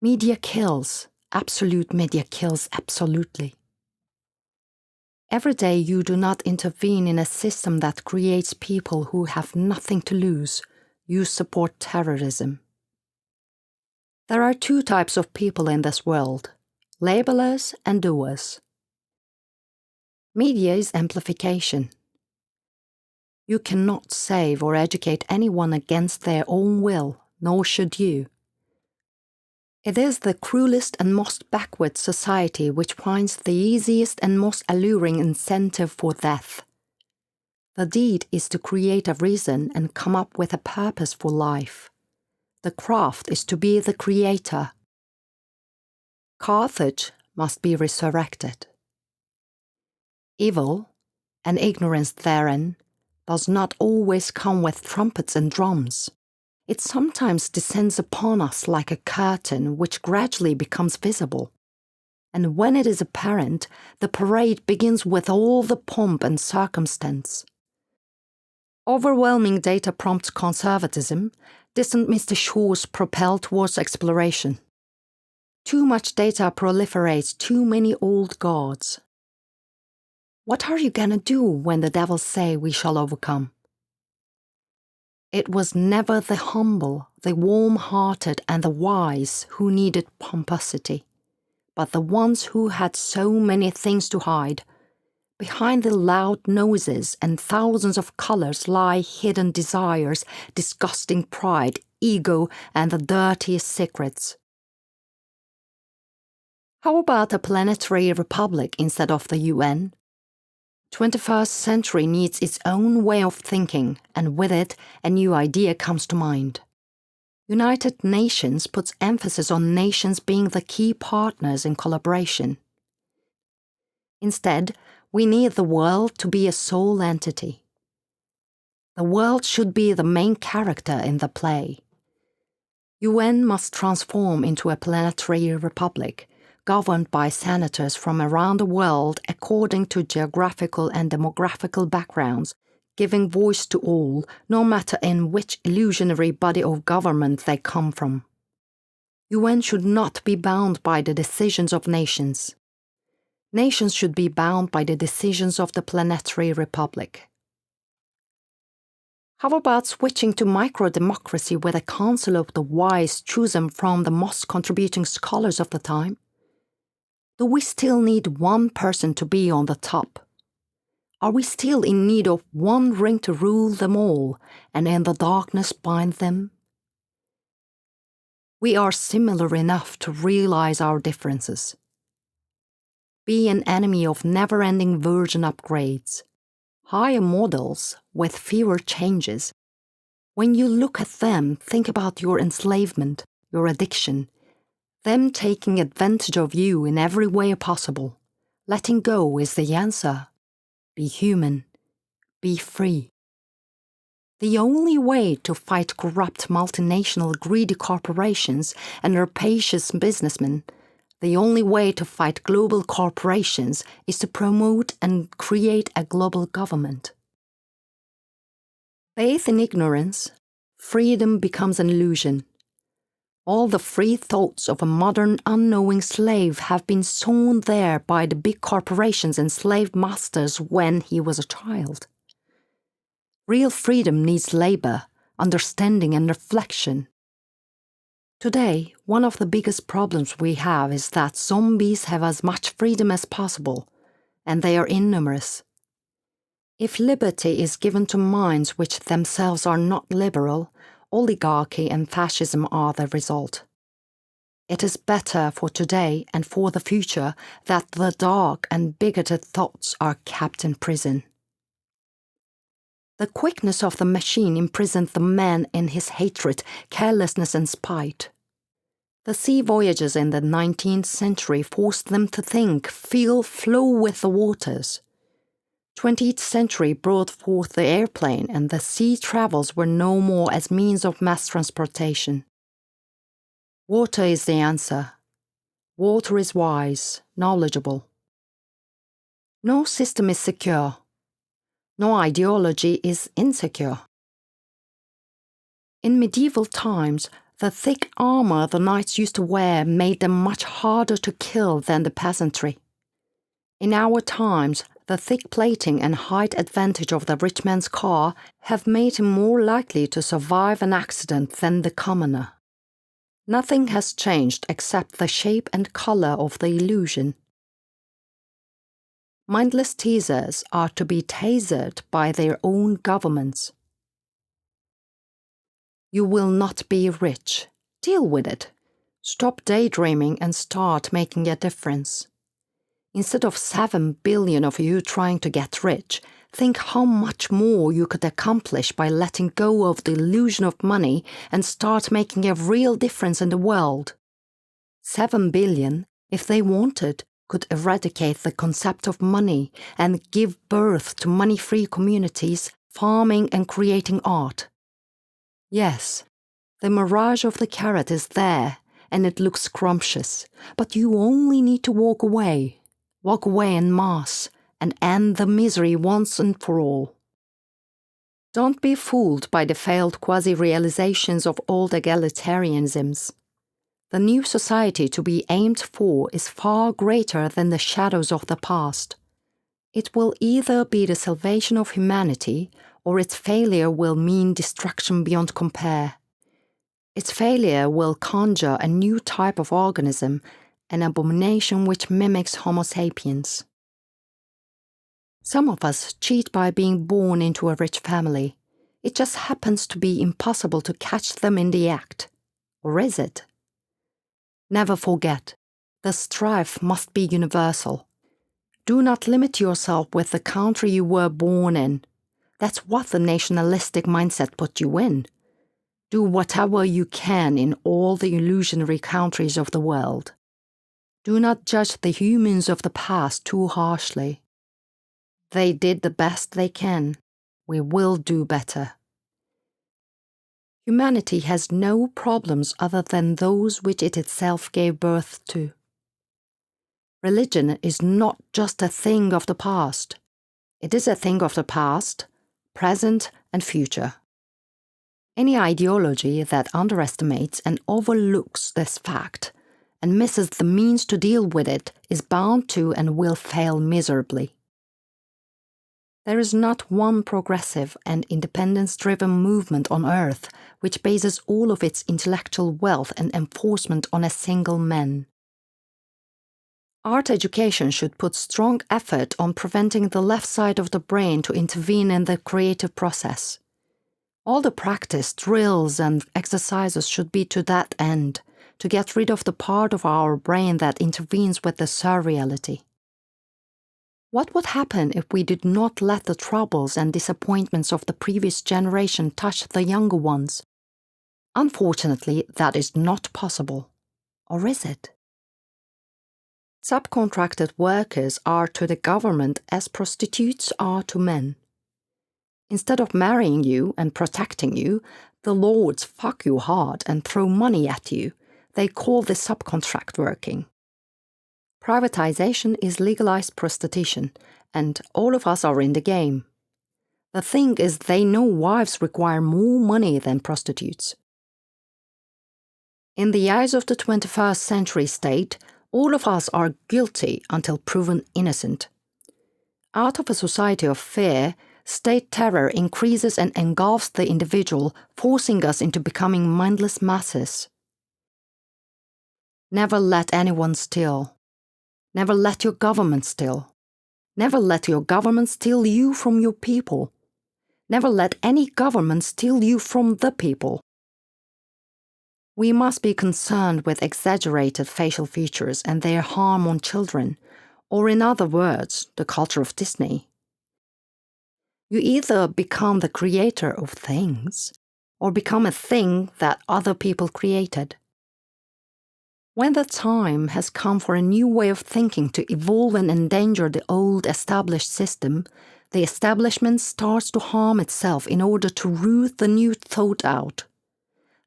Media kills. Absolute media kills absolutely. Every day you do not intervene in a system that creates people who have nothing to lose. You support terrorism. There are 2 types of people in this world, labelers and doers. Media is amplification. You cannot save or educate anyone against their own will, nor should you. It is the cruelest and most backward society which finds the easiest and most alluring incentive for death. The deed is to create a reason and come up with a purpose for life. The craft is to be the creator. Carthage must be resurrected. Evil, and ignorance therein, does not always come with trumpets and drums. It sometimes descends upon us like a curtain which gradually becomes visible. And when it is apparent, the parade begins with all the pomp and circumstance. Overwhelming data prompts conservatism. Distant Mr. Shores propel towards exploration. Too much data proliferates too many old gods. What are you gonna do when the devils say we shall overcome? It was never the humble, the warm-hearted, and the wise who needed pomposity, but the ones who had so many things to hide. Behind the loud noses and thousands of colors lie hidden desires, disgusting pride, ego, and the dirtiest secrets. How about a planetary republic instead of the UN? 21st century needs its own way of thinking, and with it, a new idea comes to mind. United Nations puts emphasis on nations being the key partners in collaboration. Instead, we need the world to be a sole entity. The world should be the main character in the play. UN must transform into a planetary republic, governed by senators from around the world according to geographical and demographical backgrounds, giving voice to all, no matter in which illusionary body of government they come from. UN should not be bound by the decisions of nations. Nations should be bound by the decisions of the planetary republic. How about switching to micro-democracy with a council of the wise chosen from the most contributing scholars of the time? Do we still need one person to be on the top? Are we still in need of one ring to rule them all, and in the darkness bind them? We are similar enough to realize our differences. Be an enemy of never-ending version upgrades. Higher models with fewer changes. When you look at them, think about your enslavement, your addiction, them taking advantage of you in every way possible. Letting go is the answer. Be human. Be free. The only way to fight corrupt multinational greedy corporations and rapacious businessmen, the only way to fight global corporations is to promote and create a global government. Faith in ignorance, freedom becomes an illusion. All the free thoughts of a modern unknowing slave have been sown there by the big corporations and slave masters when he was a child. Real freedom needs labor, understanding, and reflection. Today, one of the biggest problems we have is that zombies have as much freedom as possible, and they are innumerous. If liberty is given to minds which themselves are not liberal, oligarchy and fascism are the result. It is better for today and for the future that the dark and bigoted thoughts are kept in prison. The quickness of the machine imprisoned the man in his hatred, carelessness, and spite. The sea voyages in the 19th century forced them to think, feel, flow with the waters. 20th century brought forth the airplane, and the sea travels were no more as means of mass transportation. Water is the answer. Water is wise, knowledgeable. No system is secure. No ideology is insecure. In medieval times, the thick armor the knights used to wear made them much harder to kill than the peasantry. In our times, the thick plating and height advantage of the rich man's car have made him more likely to survive an accident than the commoner. Nothing has changed except the shape and color of the illusion. Mindless teasers are to be tasered by their own governments. You will not be rich. Deal with it. Stop daydreaming and start making a difference. Instead of 7 billion of you trying to get rich, think how much more you could accomplish by letting go of the illusion of money and start making a real difference in the world. 7 billion, if they wanted, could eradicate the concept of money and give birth to money-free communities, farming and creating art. Yes, the mirage of the carrot is there, and it looks scrumptious, but you only need to walk away en masse, and end the misery once and for all. Don't be fooled by the failed quasi-realizations of old egalitarianisms. The new society to be aimed for is far greater than the shadows of the past. It will either be the salvation of humanity, or its failure will mean destruction beyond compare. Its failure will conjure a new type of organism, an abomination which mimics Homo sapiens. Some of us cheat by being born into a rich family. It just happens to be impossible to catch them in the act. Or is it? Never forget, the strife must be universal. Do not limit yourself with the country you were born in. That's what the nationalistic mindset put you in. Do whatever you can in all the illusionary countries of the world. Do not judge the humans of the past too harshly. They did the best they can. We will do better. Humanity has no problems other than those which it itself gave birth to. Religion is not just a thing of the past. It is a thing of the past, present, and future. Any ideology that underestimates and overlooks this fact and misses the means to deal with it is bound to and will fail miserably. There is not one progressive and independence-driven movement on earth which bases all of its intellectual wealth and enforcement on a single man. Art education should put strong effort on preventing the left side of the brain to intervene in the creative process. All the practice, drills, and exercises should be to that end, to get rid of the part of our brain that intervenes with the surreality. What would happen if we did not let the troubles and disappointments of the previous generation touch the younger ones? Unfortunately, that is not possible. Or is it? Subcontracted workers are to the government as prostitutes are to men. Instead of marrying you and protecting you, the lords fuck you hard and throw money at you. They call this subcontract working. Privatization is legalized prostitution, and all of us are in the game. The thing is, they know wives require more money than prostitutes. In the eyes of the 21st century state, all of us are guilty until proven innocent. Out of a society of fear, state terror increases and engulfs the individual, forcing us into becoming mindless masses. Never let anyone steal. Never let your government steal. Never let your government steal you from your people. Never let any government steal you from the people. We must be concerned with exaggerated facial features and their harm on children, or in other words, the culture of Disney. You either become the creator of things, or become a thing that other people created. When the time has come for a new way of thinking to evolve and endanger the old established system, the establishment starts to harm itself in order to root the new thought out.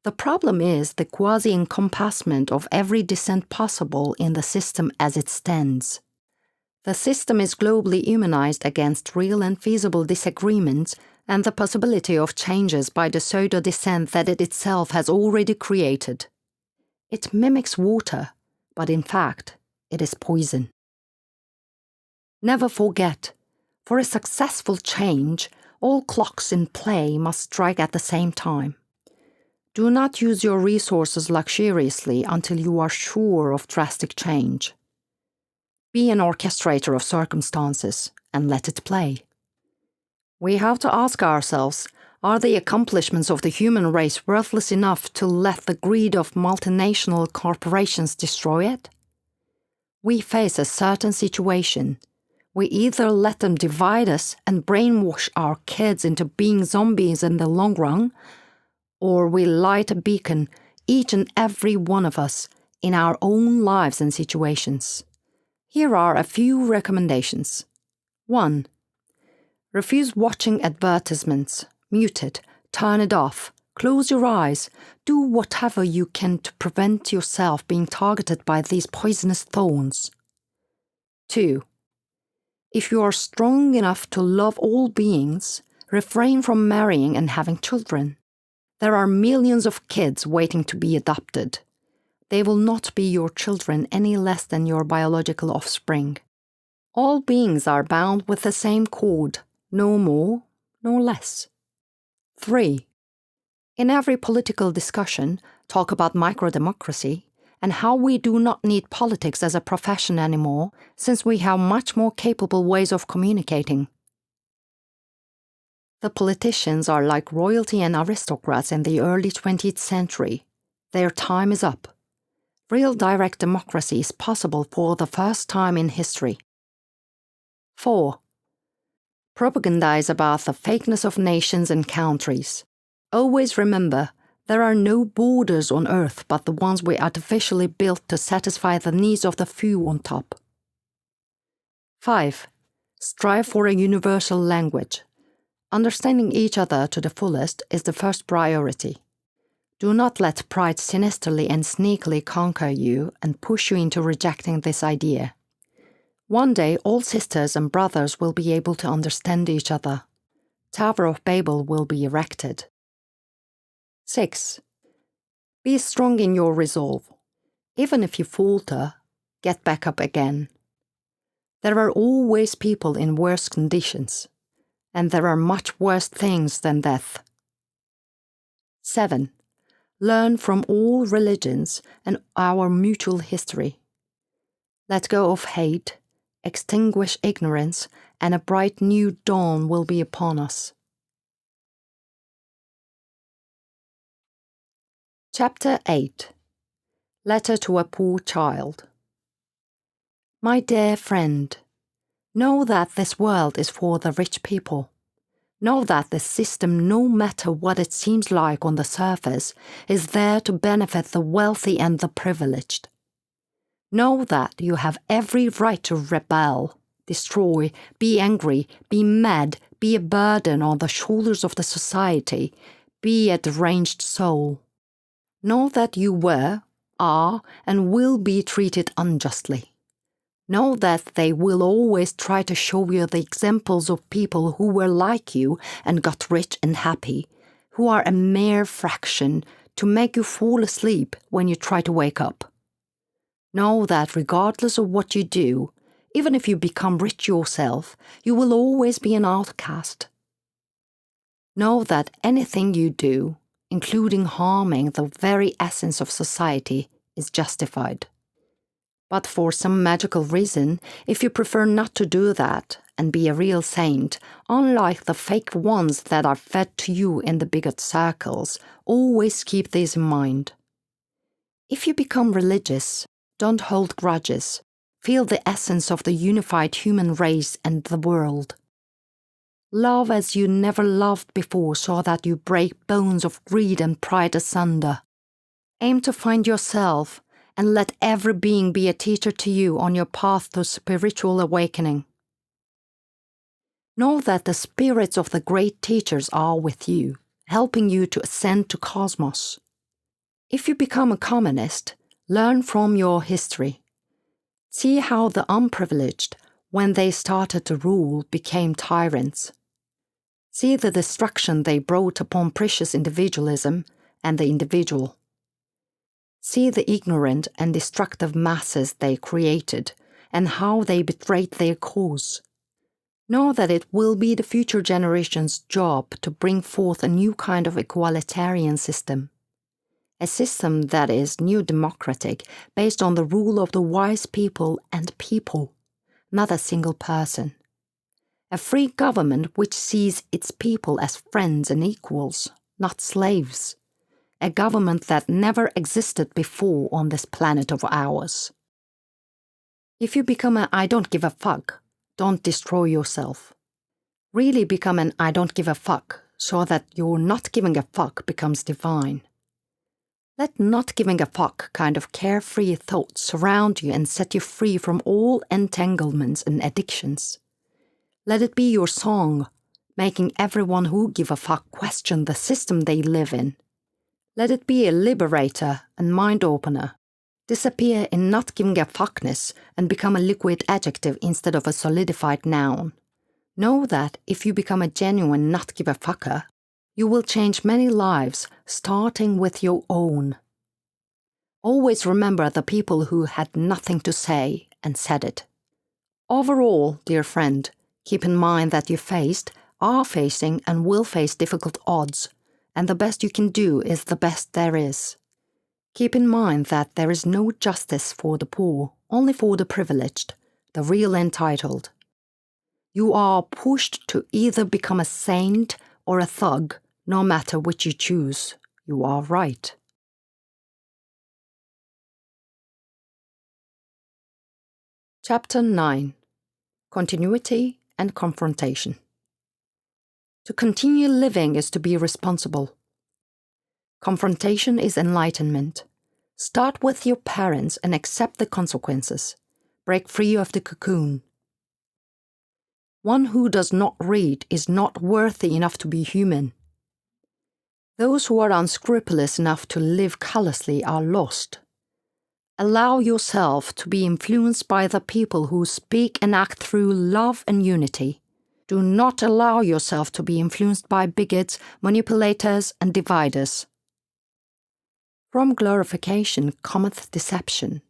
The problem is the quasi-encompassment of every dissent possible in the system as it stands. The system is globally immunized against real and feasible disagreements and the possibility of changes by the pseudo-dissent that it itself has already created. It mimics water, but in fact, it is poison. Never forget, for a successful change, all clocks in play must strike at the same time. Do not use your resources luxuriously until you are sure of drastic change. Be an orchestrator of circumstances and let it play. We have to ask ourselves, are the accomplishments of the human race worthless enough to let the greed of multinational corporations destroy it? We face a certain situation. We either let them divide us and brainwash our kids into being zombies in the long run, or we light a beacon, each and every one of us, in our own lives and situations. Here are a few recommendations. 1. Refuse watching advertisements. Mute it, turn it off, close your eyes, do whatever you can to prevent yourself being targeted by these poisonous thorns. 2. If you are strong enough to love all beings, Refrain from marrying and having children. There are millions of kids waiting to be adopted. They will not be your children any less than your biological offspring. All beings are bound with the same cord, no more nor less. 3. In every political discussion, talk about microdemocracy and how we do not need politics as a profession anymore, since we have much more capable ways of communicating. The politicians are like royalty and aristocrats in the early 20th century. Their time is up. Real direct democracy is possible for the first time in history. 4. Propagandize about the fakeness of nations and countries. Always remember, there are no borders on Earth but the ones we artificially built to satisfy the needs of the few on top. 5. Strive for a universal language. Understanding each other to the fullest is the first priority. Do not let pride sinisterly and sneakily conquer you and push you into rejecting this idea. One day all sisters and brothers will be able to understand each other. Tower of Babel will be erected. 6. Be strong in your resolve. Even if you falter, get back up again. There are always people in worse conditions, and there are much worse things than death. 7. Learn from all religions and our mutual history. Let go of hate, extinguish ignorance, and a bright new dawn will be upon us. Chapter 8. Letter to a Poor Child. My dear friend, know that this world is for the rich people. Know that this system, no matter what it seems like on the surface, is there to benefit the wealthy and the privileged. Know that you have every right to rebel, destroy, be angry, be mad, be a burden on the shoulders of the society, be a deranged soul. Know that you were, are, and will be treated unjustly. Know that they will always try to show you the examples of people who were like you and got rich and happy, who are a mere fraction, to make you fall asleep when you try to wake up. Know that regardless of what you do, even if you become rich yourself, you will always be an outcast. Know that anything you do, including harming the very essence of society, is justified. But for some magical reason, if you prefer not to do that and be a real saint, unlike the fake ones that are fed to you in the bigot circles, always keep this in mind. If you become religious, don't hold grudges. Feel the essence of the unified human race and the world. Love as you never loved before so that you break bones of greed and pride asunder. Aim to find yourself, and let every being be a teacher to you on your path to spiritual awakening. Know that the spirits of the great teachers are with you, helping you to ascend to cosmos. If you become a communist, learn from your history. See how the unprivileged, when they started to rule, became tyrants. See the destruction they brought upon precious individualism and the individual. See the ignorant and destructive masses they created, and how they betrayed their cause. Know that it will be the future generation's job to bring forth a new kind of egalitarian system. A system that is new democratic, based on the rule of the wise people and people, not a single person. A free government which sees its people as friends and equals, not slaves. A government that never existed before on this planet of ours. If you become an I don't give a fuck, don't destroy yourself. Really become an I don't give a fuck so that your not giving a fuck becomes divine. Let not giving a fuck kind of carefree thoughts surround you and set you free from all entanglements and addictions. Let it be your song, making everyone who give a fuck question the system they live in. Let it be a liberator and mind-opener. Disappear in not giving a fuckness and become a liquid adjective instead of a solidified noun. Know that if you become a genuine not-give-a-fucker, you will change many lives, starting with your own. Always remember the people who had nothing to say and said it. Overall, dear friend, keep in mind that you are facing and will face difficult odds, and the best you can do is the best there is. Keep in mind that there is no justice for the poor, only for the privileged, the real entitled. You are pushed to either become a saint or a thug, no matter which you choose. You are right. Chapter 9. Continuity and Confrontation. To continue living is to be responsible. Confrontation is enlightenment. Start with your parents and accept the consequences. Break free of the cocoon. One who does not read is not worthy enough to be human. Those who are unscrupulous enough to live callously are lost. Allow yourself to be influenced by the people who speak and act through love and unity. Do not allow yourself to be influenced by bigots, manipulators, and dividers. From glorification cometh deception.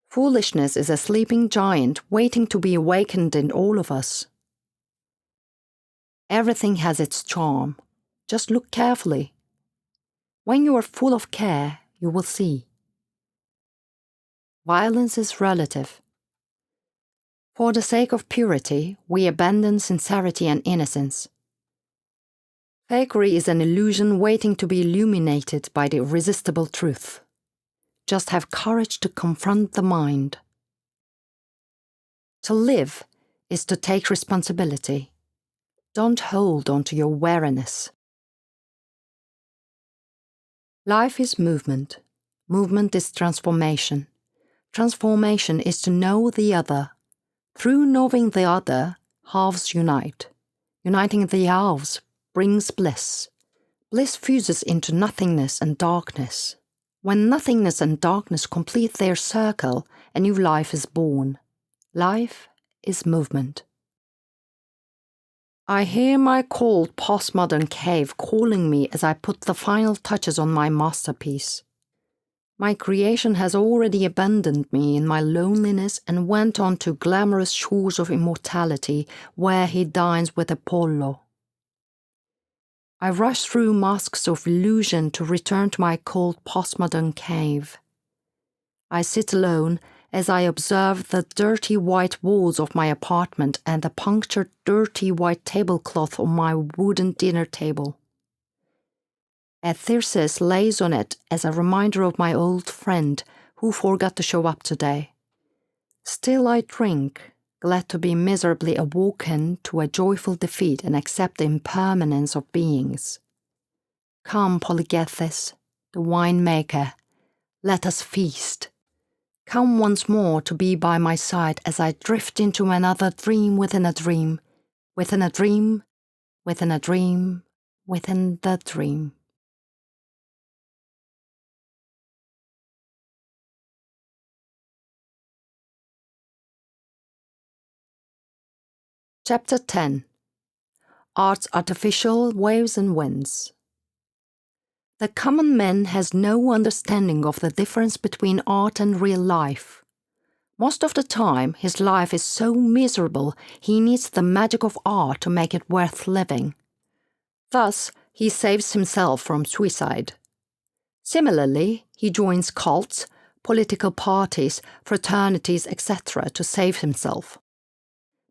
Foolishness is a sleeping giant waiting to be awakened in all of us. Everything has its charm. Just look carefully. When you are full of care, you will see. Violence is relative. For the sake of purity, we abandon sincerity and innocence. Fakery is an illusion waiting to be illuminated by the irresistible truth. Just have courage to confront the mind. To live is to take responsibility. Don't hold on to your wariness. Life is movement. Movement is transformation. Transformation is to know the other. Through knowing the other, halves unite. Uniting the halves brings bliss. Bliss fuses into nothingness and darkness. When nothingness and darkness complete their circle, a new life is born. Life is movement. I hear my cold postmodern cave calling me as I put the final touches on my masterpiece. My creation has already abandoned me in my loneliness and went on to glamorous shores of immortality where he dines with Apollo. I rush through masks of illusion to return to my cold postmodern cave. I sit alone as I observe the dirty white walls of my apartment and the punctured dirty white tablecloth on my wooden dinner table. A thyrsus lays on it as a reminder of my old friend who forgot to show up today. Still I drink, glad to be miserably awoken to a joyful defeat and accept the impermanence of beings. Come, Polygethes, the winemaker, let us feast. Come once more to be by my side as I drift into another dream within a dream, within a dream, within a dream, within the dream. Chapter 10. Art's Artificial Waves and Winds. The common man has no understanding of the difference between art and real life. Most of the time, his life is so miserable he needs the magic of art to make it worth living. Thus, he saves himself from suicide. Similarly, he joins cults, political parties, fraternities, etc. to save himself.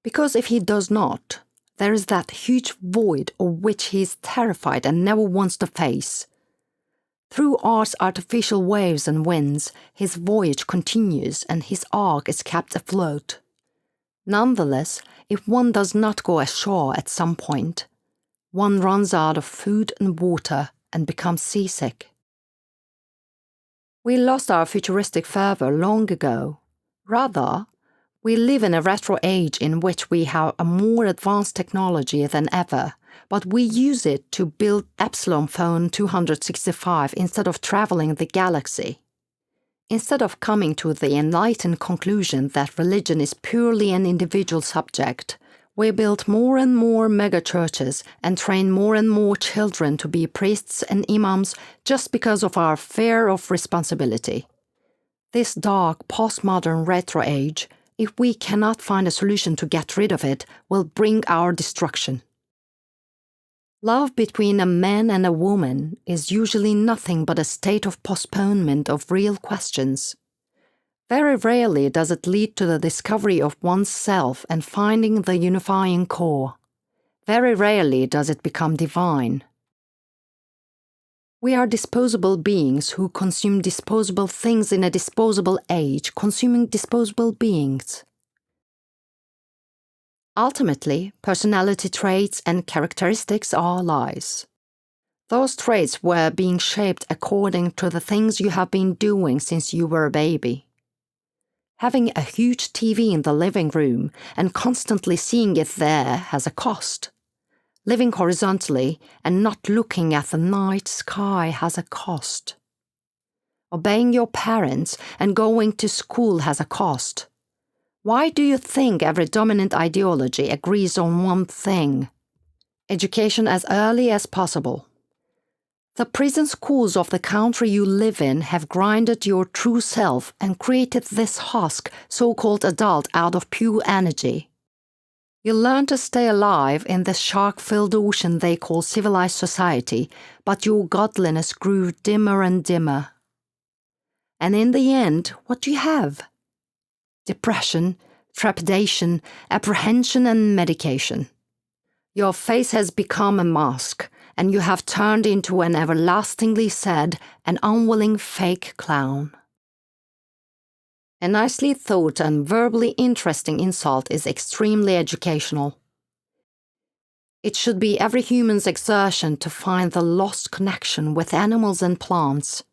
Because if he does not, there is that huge void of which he is terrified and never wants to face. Through art's artificial waves and winds, his voyage continues and his ark is kept afloat. Nonetheless, if one does not go ashore at some point, one runs out of food and water and becomes seasick. We lost our futuristic fervor long ago. Rather, we live in a retro age in which we have a more advanced technology than ever, but we use it to build Epsilon Phone 265 instead of traveling the galaxy. Instead of coming to the enlightened conclusion that religion is purely an individual subject, We built more and more megachurches and trained more and more children to be priests and imams just because of our fear of responsibility. This dark, postmodern retro age, if we cannot find a solution to get rid of it, will bring our destruction. Love between a man and a woman is usually nothing but a state of postponement of real questions. Very rarely does it lead to the discovery of one's self and finding the unifying core. Very rarely does it become divine. We are disposable beings who consume disposable things in a disposable age, consuming disposable beings. Ultimately, personality traits and characteristics are lies. Those traits were being shaped according to the things you have been doing since you were a baby. Having a huge TV in the living room and constantly seeing it there has a cost. Living horizontally and not looking at the night sky has a cost. Obeying your parents and going to school has a cost. Why do you think every dominant ideology agrees on one thing? Education as early as possible. The prison schools of the country you live in have grinded your true self and created this husk, so-called adult, out of pure energy. You learn to stay alive in this shark-filled ocean they call civilized society, but your godliness grew dimmer and dimmer. And in the end, what do you have? Depression, trepidation, apprehension, and medication. Your face has become a mask, and you have turned into an everlastingly sad and unwilling fake clown. A nicely thought and verbally interesting insult is extremely educational. It should be every human's exertion to find the lost connection with animals and plants.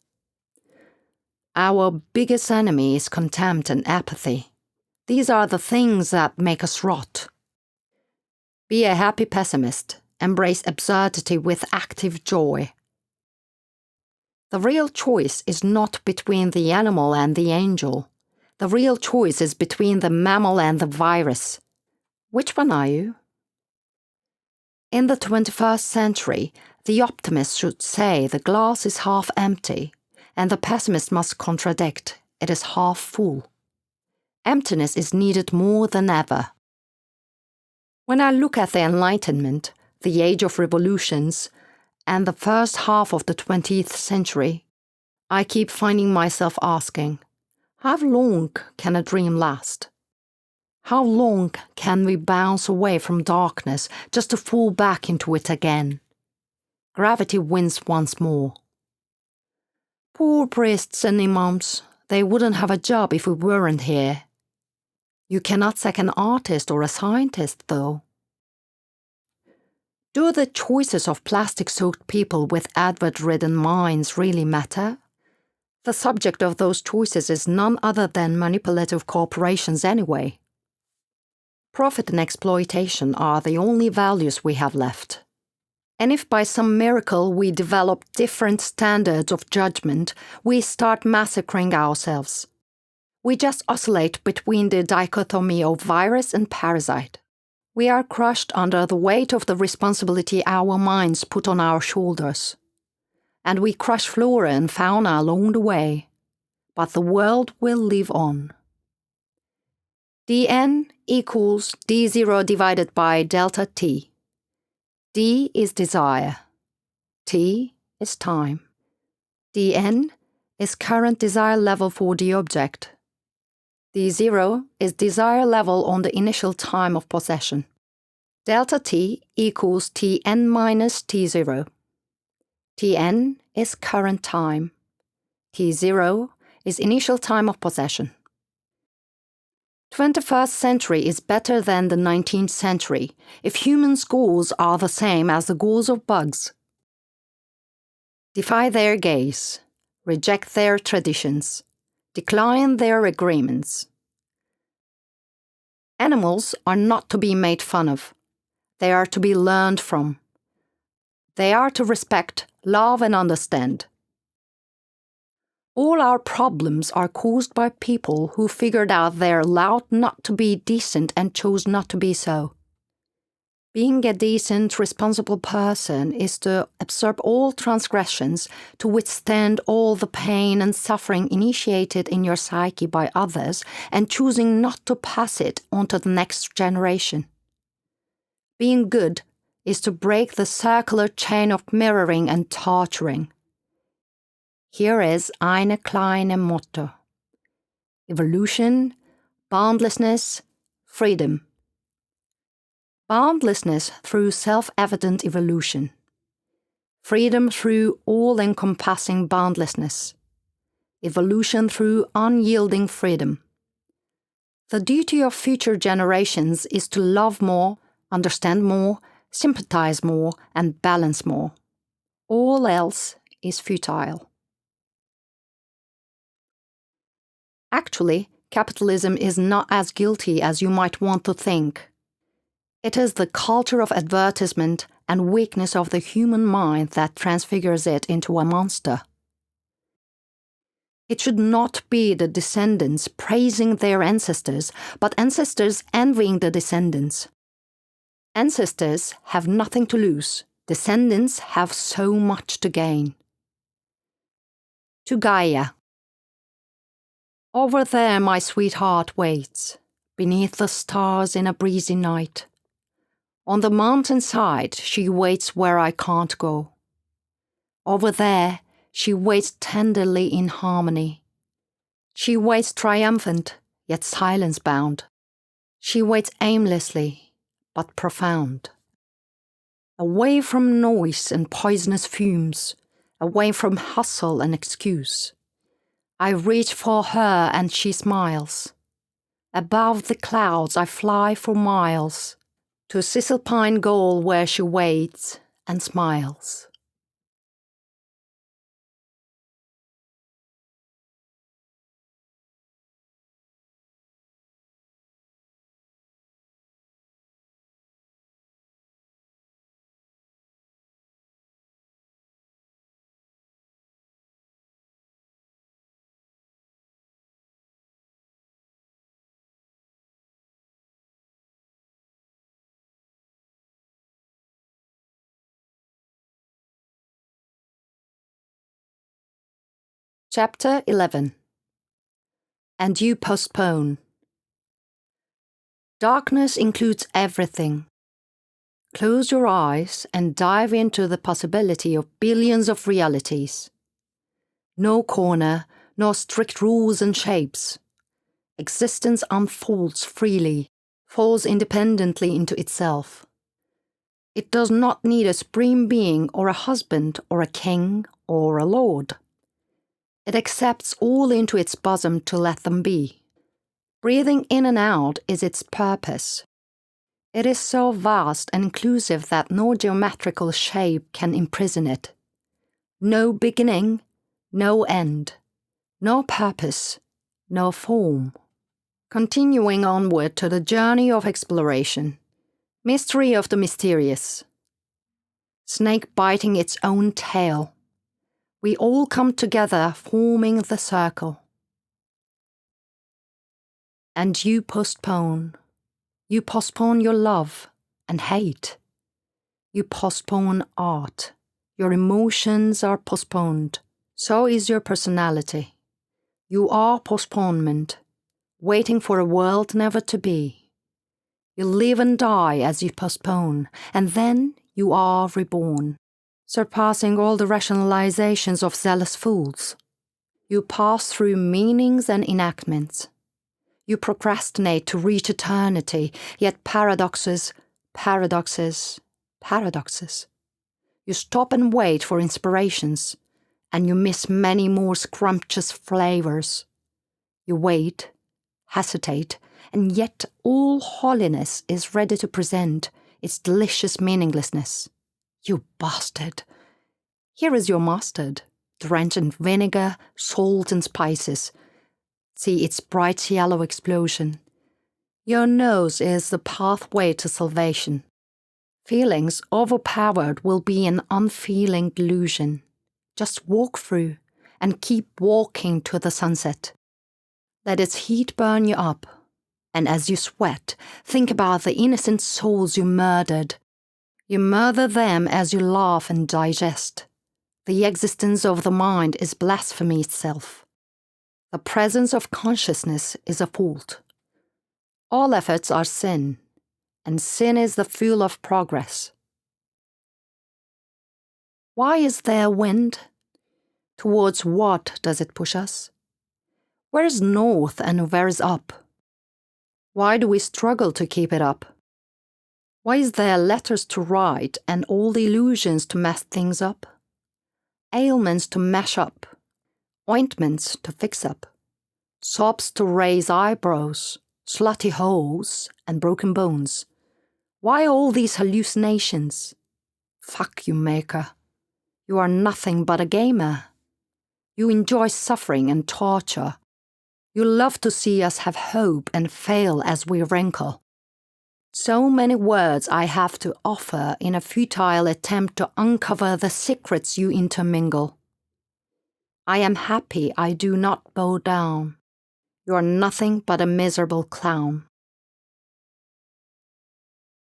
Our biggest enemy is contempt and apathy. These are the things that make us rot. Be a happy pessimist. Embrace absurdity with active joy. The real choice is not between the animal and the angel. The real choice is between the mammal and the virus. Which one are you? In the 21st century, the optimist should say the glass is half empty, and the pessimist must contradict it is half full. Emptiness is needed more than ever. When I look at the Enlightenment, the age of revolutions, and the first half of the 20th century, I keep finding myself asking, how long can a dream last? How long can we bounce away from darkness just to fall back into it again? Gravity wins once more. Poor priests and imams, they wouldn't have a job if we weren't here. You cannot sack an artist or a scientist, though. Do the choices of plastic-soaked people with advert-ridden minds really matter? The subject of those choices is none other than manipulative corporations anyway. Profit and exploitation are the only values we have left. And if by some miracle we develop different standards of judgment, we start massacring ourselves. We just oscillate between the dichotomy of virus and parasite. We are crushed under the weight of the responsibility our minds put on our shoulders. And we crush flora and fauna along the way. But the world will live on. dn equals d0 divided by delta t. D is desire. T is time. dn is current desire level for the object. D0 is desire level on the initial time of possession. Delta t equals Tn minus T0. Tn is current time. T0 is initial time of possession. 21st century is better than the 19th century if humans' goals are the same as the goals of bugs. Defy their gaze, reject their traditions, decline their agreements. Animals are not to be made fun of. They are to be learned from. They are to respect, love, and understand. All our problems are caused by people who figured out they're allowed not to be decent and chose not to be so. Being a decent, responsible person is to absorb all transgressions, to withstand all the pain and suffering initiated in your psyche by others, and choosing not to pass it on to the next generation. Being good is to break the circular chain of mirroring and torturing. Here is eine kleine motto: evolution, boundlessness, freedom. Boundlessness through self-evident evolution. Freedom through all-encompassing boundlessness. Evolution through unyielding freedom. The duty of future generations is to love more, understand more, sympathize more, and balance more. All else is futile. Actually, capitalism is not as guilty as you might want to think. It is the culture of advertisement and weakness of the human mind that transfigures it into a monster. It should not be the descendants praising their ancestors, but ancestors envying the descendants. Ancestors have nothing to lose. Descendants have so much to gain. To Gaia. Over there my sweetheart waits, beneath the stars in a breezy night. On the mountainside she waits where I can't go. Over there she waits tenderly in harmony. She waits triumphant, yet silence-bound. She waits aimlessly, but profound. Away from noise and poisonous fumes, away from hustle and excuse. I reach for her and she smiles. Above the clouds I fly for miles, to Cisalpine goal where she waits and smiles. Chapter 11. And you postpone. Darkness includes everything. Close your eyes and dive into the possibility of billions of realities. No corner, no strict rules and shapes. Existence unfolds freely, falls independently into itself. It does not need a supreme being or a husband or a king or a lord. It accepts all into its bosom to let them be. Breathing in and out is its purpose. It is so vast and inclusive that no geometrical shape can imprison it. No beginning, no end, no purpose, no form. Continuing onward to the journey of exploration. Mystery of the mysterious. Snake biting its own tail. We all come together, forming the circle. And you postpone. You postpone your love and hate. You postpone art. Your emotions are postponed. So is your personality. You are postponement, waiting for a world never to be. You live and die as you postpone, and then you are reborn, surpassing all the rationalizations of zealous fools. You pass through meanings and enactments. You procrastinate to reach eternity, yet paradoxes, paradoxes, paradoxes. You stop and wait for inspirations, and you miss many more scrumptious flavors. You wait, hesitate, and yet all holiness is ready to present its delicious meaninglessness. You bastard! Here is your mustard, drenched in vinegar, salt, and spices. See its bright yellow explosion. Your nose is the pathway to salvation. Feelings overpowered will be an unfeeling delusion. Just walk through and keep walking to the sunset. Let its heat burn you up, and as you sweat, think about the innocent souls you murdered, You murder them as you laugh and digest. The existence of the mind is blasphemy itself. The presence of consciousness is a fault. All efforts are sin, and sin is the fuel of progress. Why is there wind? Towards what does it push us? Where is north and where is up? Why do we struggle to keep it up? Why is there letters to write and all the illusions to mess things up? Ailments to mash up, ointments to fix up, sobs to raise eyebrows, slutty holes and broken bones. Why all these hallucinations? Fuck you, maker. You are nothing but a gamer. You enjoy suffering and torture. You love to see us have hope and fail as we wrinkle. So many words I have to offer in a futile attempt to uncover the secrets you intermingle. I am happy I do not bow down. You are nothing but a miserable clown.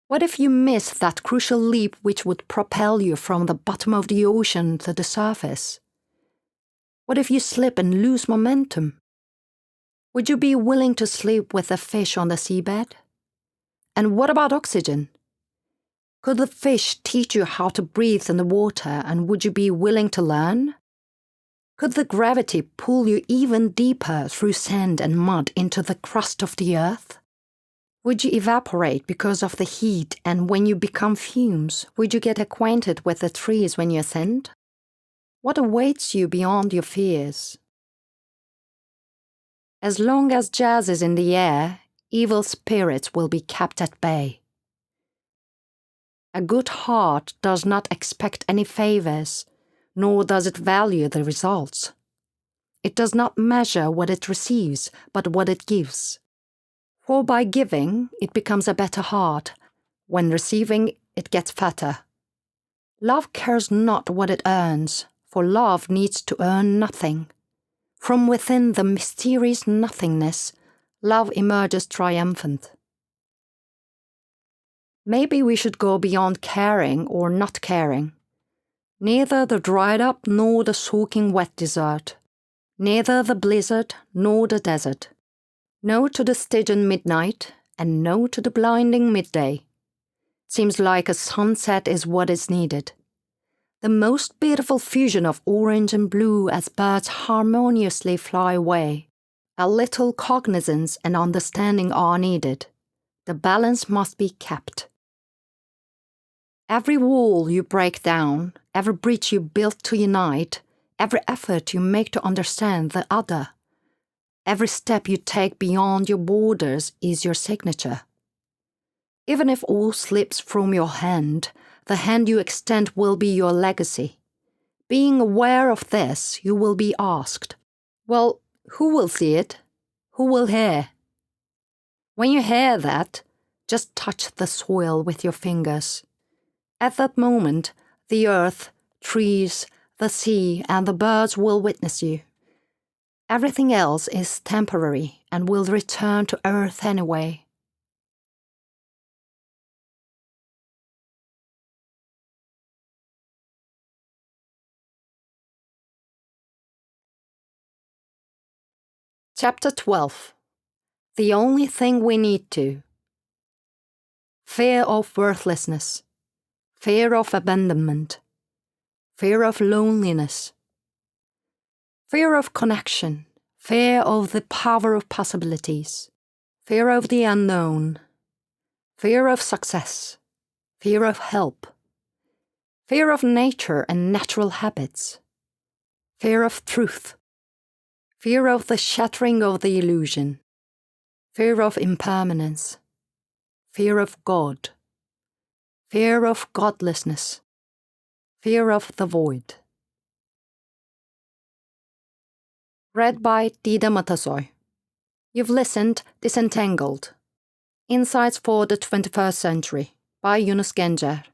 What if you miss that crucial leap which would propel you from the bottom of the ocean to the surface? What if you slip and lose momentum? Would you be willing to sleep with a fish on the seabed? And what about oxygen? Could the fish teach you how to breathe in the water, and would you be willing to learn? Could the gravity pull you even deeper through sand and mud into the crust of the earth? Would you evaporate because of the heat, and when you become fumes, would you get acquainted with the trees when you ascend? What awaits you beyond your fears? As long as jazz is in the air, evil spirits will be kept at bay. A good heart does not expect any favors, nor does it value the results. It does not measure what it receives, but what it gives. For by giving, it becomes a better heart. When receiving, it gets fatter. Love cares not what it earns, for love needs to earn nothing. From within the mysterious nothingness, love emerges triumphant. Maybe we should go beyond caring or not caring. Neither the dried up nor the soaking wet desert. Neither the blizzard nor the desert. No to the Stygian midnight, and no to the blinding midday. Seems like a sunset is what is needed. The most beautiful fusion of orange and blue as birds harmoniously fly away. A little cognizance and understanding are needed. The balance must be kept. Every wall you break down, every bridge you build to unite, every effort you make to understand the other, every step you take beyond your borders is your signature. Even if all slips from your hand, the hand you extend will be your legacy. Being aware of this, you will be asked, well, who will see it? Who will hear? When you hear that, just touch the soil with your fingers. At that moment, the earth, trees, the sea, and the birds will witness you. Everything else is temporary and will return to earth anyway. Chapter 12. The only thing we need to. Fear of worthlessness. Fear of abandonment. Fear of loneliness. Fear of connection. Fear of the power of possibilities. Fear of the unknown. Fear of success. Fear of help. Fear of nature and natural habits. Fear of truth. Fear of the shattering of the illusion. Fear of impermanence. Fear of God. Fear of godlessness. Fear of the void. Read by Didem Atasoy. You've listened Disentangled. Insights for the 21st Century by Yunus Gencer.